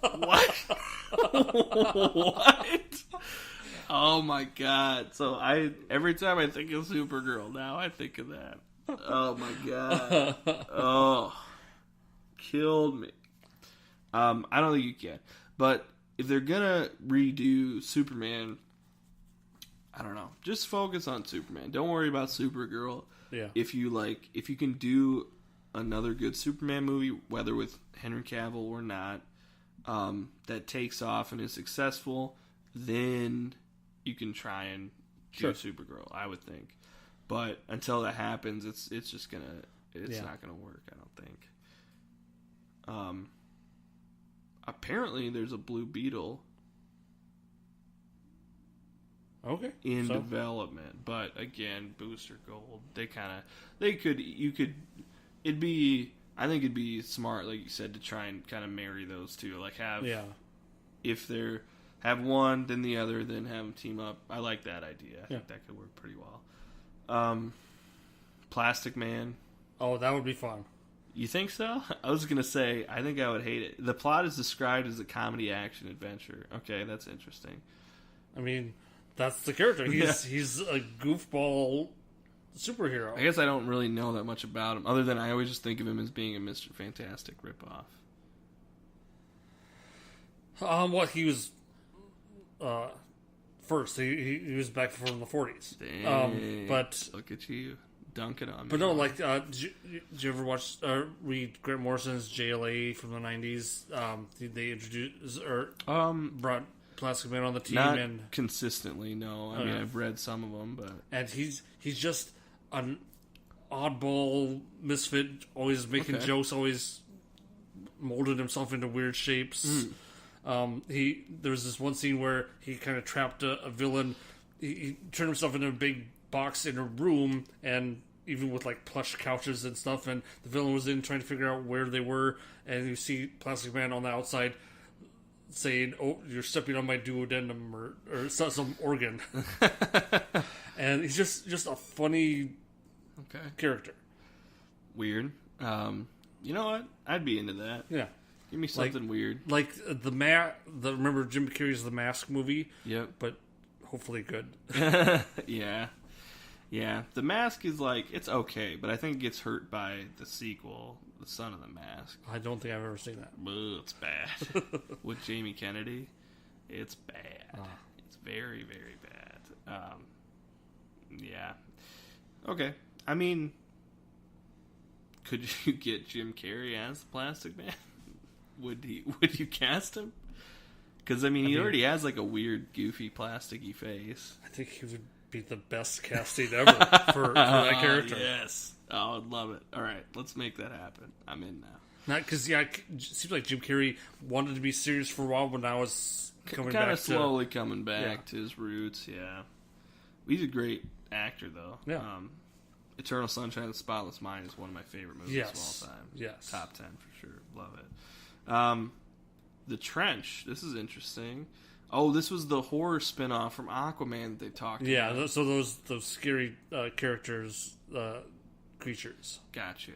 What? What? Oh my god. So every time I think of Supergirl now, I think of that. Oh my god. Oh. Killed me. I don't think you can. But if they're gonna redo Superman, I don't know. Just focus on Superman. Don't worry about Supergirl. Yeah. If you can do another good Superman movie, whether with Henry Cavill or not, that takes off and is successful, then you can try and do Supergirl, I would think. But until that happens, it's just not gonna work, I don't think. Apparently there's a Blue Beetle in development, but again, Booster Gold, I think it'd be smart, like you said, to try and kind of marry those two, like if they're have one, then the other, then have them team up. I like that idea. I think that could work pretty well. Plastic Man. Oh, that would be fun. You think so? I was going to say, I think I would hate it. The plot is described as a comedy action adventure. Okay, that's interesting. I mean, that's the character. He's a goofball superhero. I guess I don't really know that much about him, other than I always just think of him as being a Mr. Fantastic ripoff. He was first. He was back from the 40s. Dang, but look at you. Dunking on me. But no, like, did you ever watch read Grant Morrison's JLA from the 90s? They introduced brought Plastic Man on the team, Not and consistently. No, I mean I've read some of them, but and he's just an oddball misfit, always making jokes, always molded himself into weird shapes. There's this one scene where he kind of trapped a villain. He turned himself into a big box in a room, and even with like plush couches and stuff, and the villain was in trying to figure out where they were, and you see Plastic Man on the outside saying, "Oh, you're stepping on my duodenum," or some organ. And he's just a funny character. Weird. You know what? I'd be into that. Yeah. Give me something weird. Like remember Jim Carrey's The Mask movie? Yep. But hopefully good. Yeah. Yeah. The Mask is like, it's okay, but I think it gets hurt by the sequel, The Son of the Mask. I don't think I've ever seen that. Ugh, it's bad. With Jamie Kennedy, it's bad. It's very, very bad. Yeah. Okay. I mean, could you get Jim Carrey as the Plastic Man? Would you cast him? Because I mean, he already has like a weird, goofy, plasticky face. I think he would be the best casting ever for that character. Yes. Oh, I'd love it. All right, let's make that happen. I'm in now. Not because it seems like Jim Carrey wanted to be serious for a while, but now is coming back. Kind of slowly coming back to his roots. Yeah. He's a great actor, though. Yeah. Eternal Sunshine of the Spotless Mind is one of my favorite movies of all time. Yes. Top 10 for sure. Love it. The Trench. This is interesting. Oh, this was the horror spinoff from Aquaman that they talked about. Yeah, so those scary characters, creatures. Gotcha.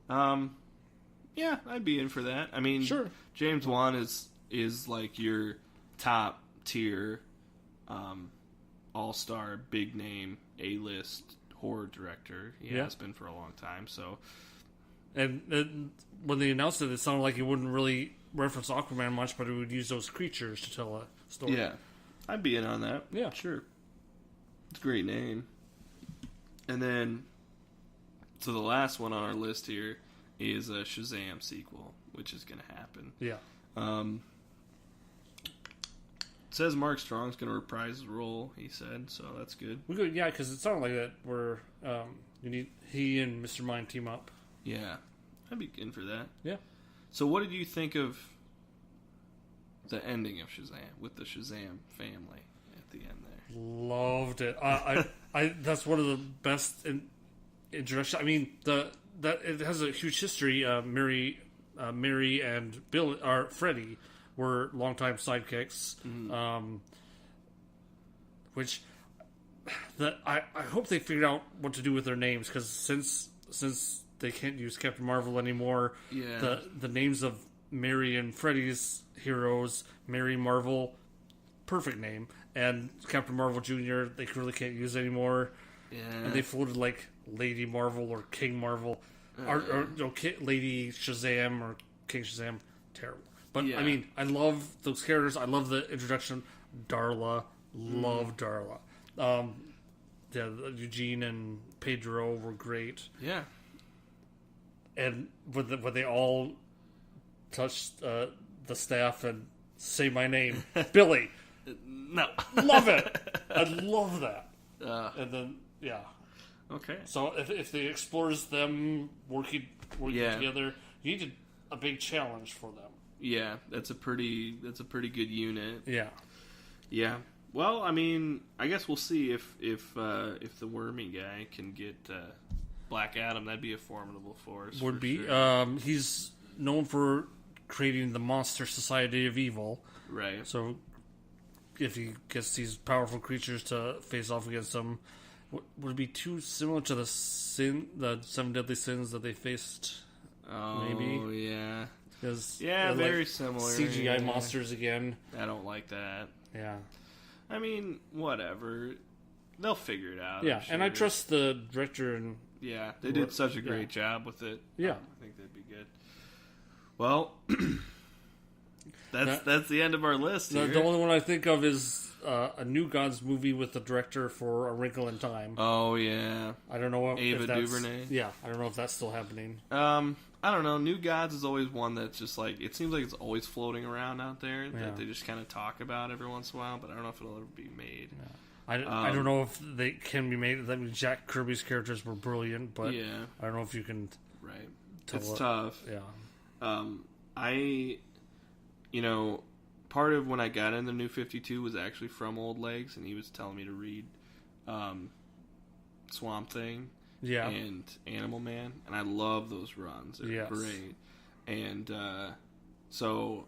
Yeah, I'd be in for that. I mean, sure. James Wan is like your top tier, all-star, big name, A-list horror director. He has been for a long time. So, and when they announced it, it sounded like it wouldn't really reference Aquaman much, but it would use those creatures to tell a story. Yeah, I'd be in on that. Yeah, sure. It's a great name. And then, so the last one on our list here is a Shazam sequel, which is going to happen. Yeah. It says Mark Strong's going to reprise his role, he said, so that's good. We could, yeah, because it sounded like that where he and Mr. Mind team up. Yeah, I'd be in for that. Yeah. So what did you think of the ending of Shazam, with the Shazam family at the end there? Loved it. I that's one of the best introductions. I mean, that it has a huge history. Mary and Freddie were longtime sidekicks. Mm-hmm. Which I hope they figured out what to do with their names, because since they can't use Captain Marvel anymore, the names of Mary and Freddie's heroes, Mary Marvel, perfect name, and Captain Marvel Jr. they really can't use anymore. Yeah. And they floated like Lady Marvel or King Marvel, or Lady Shazam or King Shazam. Terrible. But I mean, I love those characters. I love the introduction. Darla, love Darla. Eugene and Pedro were great. Yeah. And when they all touched the staff and say my name, Billy. No. Love it. I love that. And then, yeah. Okay. So if the explores them working together, you need a big challenge for them. Yeah, that's a pretty good unit. Yeah. Yeah. Well, I mean, I guess we'll see if the wormy guy can get Black Adam. That'd be a formidable force. Would be. Sure. He's known for creating the Monster Society of Evil. Right. So if he gets these powerful creatures to face off against them, would it be too similar to the 7 Deadly Sins that they faced? Oh, maybe. Yeah. Very like similar. CGI monsters again. I don't like that. Yeah. I mean, whatever. They'll figure it out. Yeah, sure. and I trust the director and... Yeah, they did such a great job with it. Yeah. I think they'd be good. Well, that's the end of our list here. The only one I think of is a New Gods movie with the director for A Wrinkle in Time. Oh yeah, I don't know Ava DuVernay. Yeah, I don't know if that's still happening. I don't know. New Gods is always one that's just like, it seems like it's always floating around out there that they just kind of talk about every once in a while, but I don't know if it'll ever be made. Yeah. I don't know if they can be made. I mean, Jack Kirby's characters were brilliant, but yeah, I don't know if you can. Right, it's tough. Yeah. Part of when I got into New 52 was actually from Old Legs, and he was telling me to read Swamp Thing. Yeah. And Animal Man, and I love those runs. They're great. And so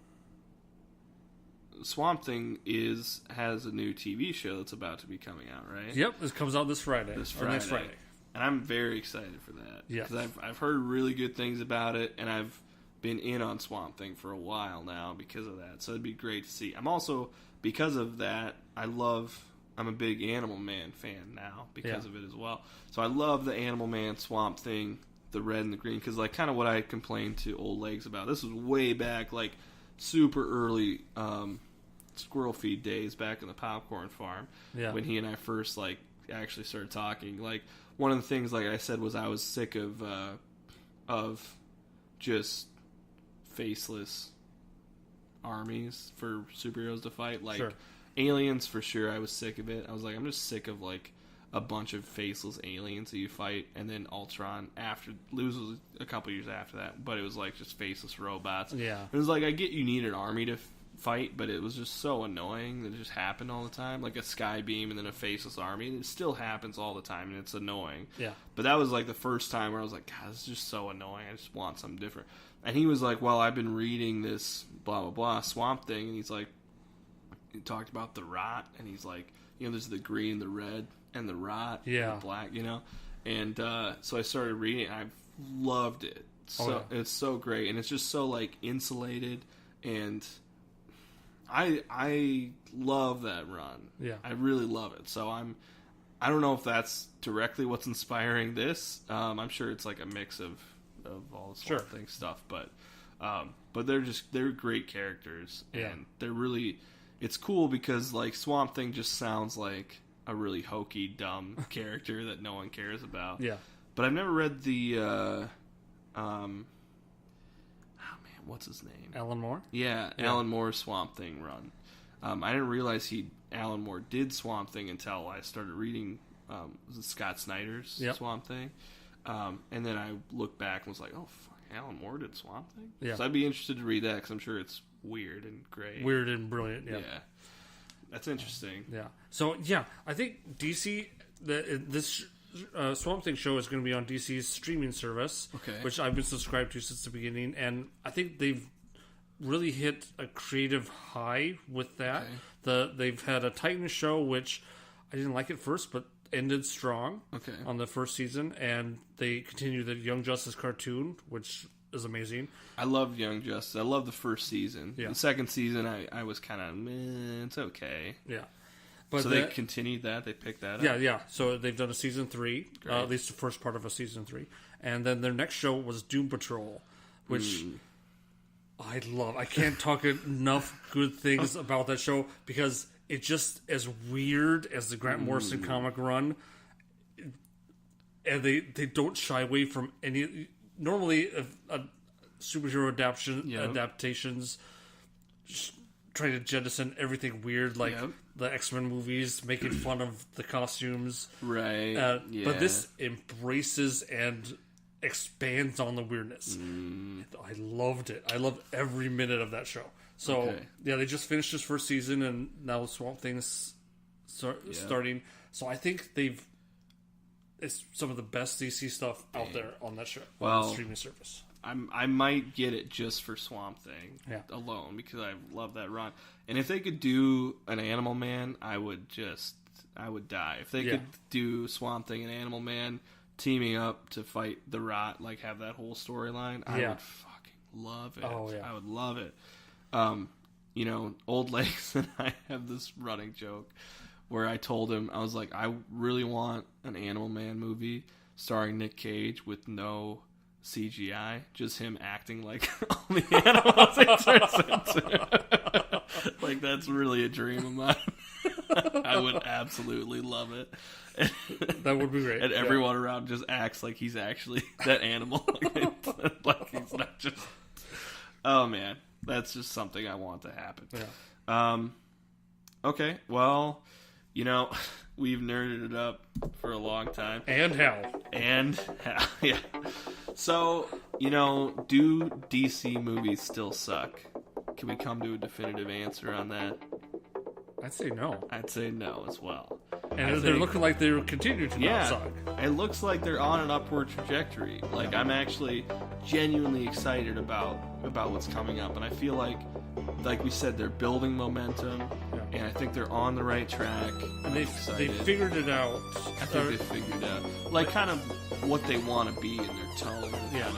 Swamp Thing has a new TV show that's about to be coming out, right? Yep, this comes out this Friday. Next Friday. And I'm very excited for that. Yeah. Because I've heard really good things about it, and I've been in on Swamp Thing for a while now because of that. So it'd be great to see. I'm also, because of that, I'm a big Animal Man fan now because of it as well. So I love the Animal Man, Swamp Thing, the red and the green, because like kind of what I complained to Old Legs about. This was way back, like super early Squirrel Feed days back in the popcorn farm when he and I first like actually started talking. Like one of the things, like I said, was I was sick of just faceless armies for superheroes to fight. Like Aliens, for sure, I was sick of it. I was like, I'm just sick of like a bunch of faceless aliens that you fight, and then Ultron loses a couple years after that, but it was like just faceless robots. Yeah, it was like, I get you need an army to fight, but it was just so annoying that it just happened all the time, like a sky beam and then a faceless army. And it still happens all the time, and it's annoying. Yeah, but that was like the first time where I was like, God, this is just so annoying. I just want something different. And he was like, well, I've been reading this blah blah blah Swamp Thing, and he's like, he talked about the rot, and he's like, there's the green, the red, and the rot, the black, and so I started reading it, and I've loved it. So it's so great, and it's just so like insulated, and I love that run. Yeah, I really love it. So I don't know if that's directly what's inspiring this. I'm sure it's like a mix of all the Swamp Thing stuff, but they're great characters, and they're really. It's cool because like Swamp Thing just sounds like a really hokey, dumb character that no one cares about. Yeah. But I've never read the what's his name? Alan Moore? Yeah, Alan Moore's Swamp Thing run. I didn't realize Alan Moore did Swamp Thing until I started reading Scott Snyder's Swamp Thing. And then I looked back and was like, oh, fuck, Alan Moore did Swamp Thing? Yeah. So I'd be interested to read that because I'm sure it's weird and great. Weird and brilliant, yeah. That's interesting. Yeah. So, I think DC, this Swamp Thing show is going to be on DC's streaming service, which I've been subscribed to since the beginning, and I think they've really hit a creative high with that. They've had a Titan show, which I didn't like at first, but ended strong on the first season, and they continue the Young Justice cartoon, which is amazing. I loved Young Justice. I loved the first season. The second season, I was kind of, it's okay. Yeah. But so they continued that? They picked that up? Yeah. So they've done a season 3, at least the first part of a season 3. And then their next show was Doom Patrol, which I love. I can't talk enough good things about that show because it's just as weird as the Grant Morrison comic run. And they don't shy away from any... Normally, a superhero adaptations try to jettison everything weird, like the X-Men movies, making fun of the costumes. Right. But this embraces and expands on the weirdness. I loved it. I loved every minute of that show. So, they just finished this first season, and now Swamp Thing's starting. So I think it's some of the best DC stuff out there on that show, on the streaming service. I might get it just for Swamp Thing alone because I love that run. And if they could do an Animal Man, I would die. If they could do Swamp Thing and Animal Man teaming up to fight the Rot, like have that whole storyline, I would fucking love it. Oh, yeah. I would love it. Old Legs and I have this running joke where I told him, I was like, I really want an Animal Man movie starring Nick Cage with no CGI, just him acting like all the animals he turns into. Like, that's really a dream of mine. I would absolutely love it. That would be great. And everyone around just acts like he's actually that animal. Like he's not just... Oh, man. That's just something I want to happen. Yeah. Okay, well, we've nerded it up for a long time. And hell. Yeah. So, do DC movies still suck? Can we come to a definitive answer on that? I'd say no. I'd say no as well. And they're looking like they're continuing to not suck. It looks like they're on an upward trajectory. Like, I'm actually genuinely excited about what's coming up. And I feel like we said, they're building momentum. Yeah. And I think they're on the right track. And they figured it out. I think they figured out. Like, kind of what they want to be in their tone. Yeah.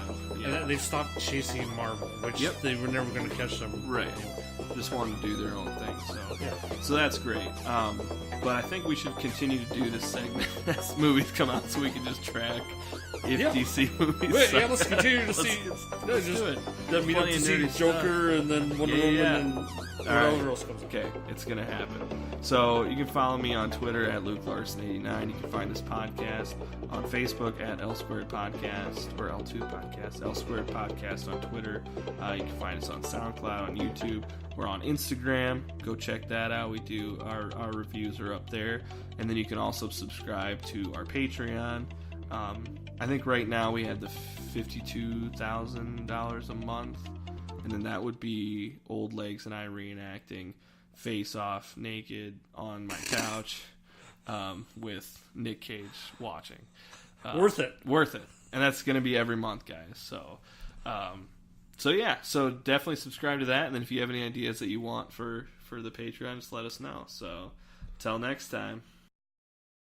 And they stopped chasing Marvel, which they were never going to catch them. Right. Just wanted to do their own thing. So that's great. But I think we should continue to do this segment as movies come out so we can just track if DC movies suck. Let's continue to see. Let's do it. Then meet up to see Joker and then Wonder Woman and whatever else comes out. Okay, it's going to happen. So you can follow me on Twitter at LukeLarson89. You can find this podcast on Facebook at L Squared Podcast or L2 Podcast, L Squared Podcast on Twitter. You can find us on SoundCloud, on YouTube. We're on Instagram. Go check that out. We do our reviews are up there. And then you can also subscribe to our Patreon. I think right now we have the $52,000 a month. And then that would be Old Legs and I reenacting Face Off naked on my couch with Nick Cage watching. Worth it. And that's going to be every month, guys. So definitely subscribe to that. And then if you have any ideas that you want for the Patreon, just let us know. So, till next time.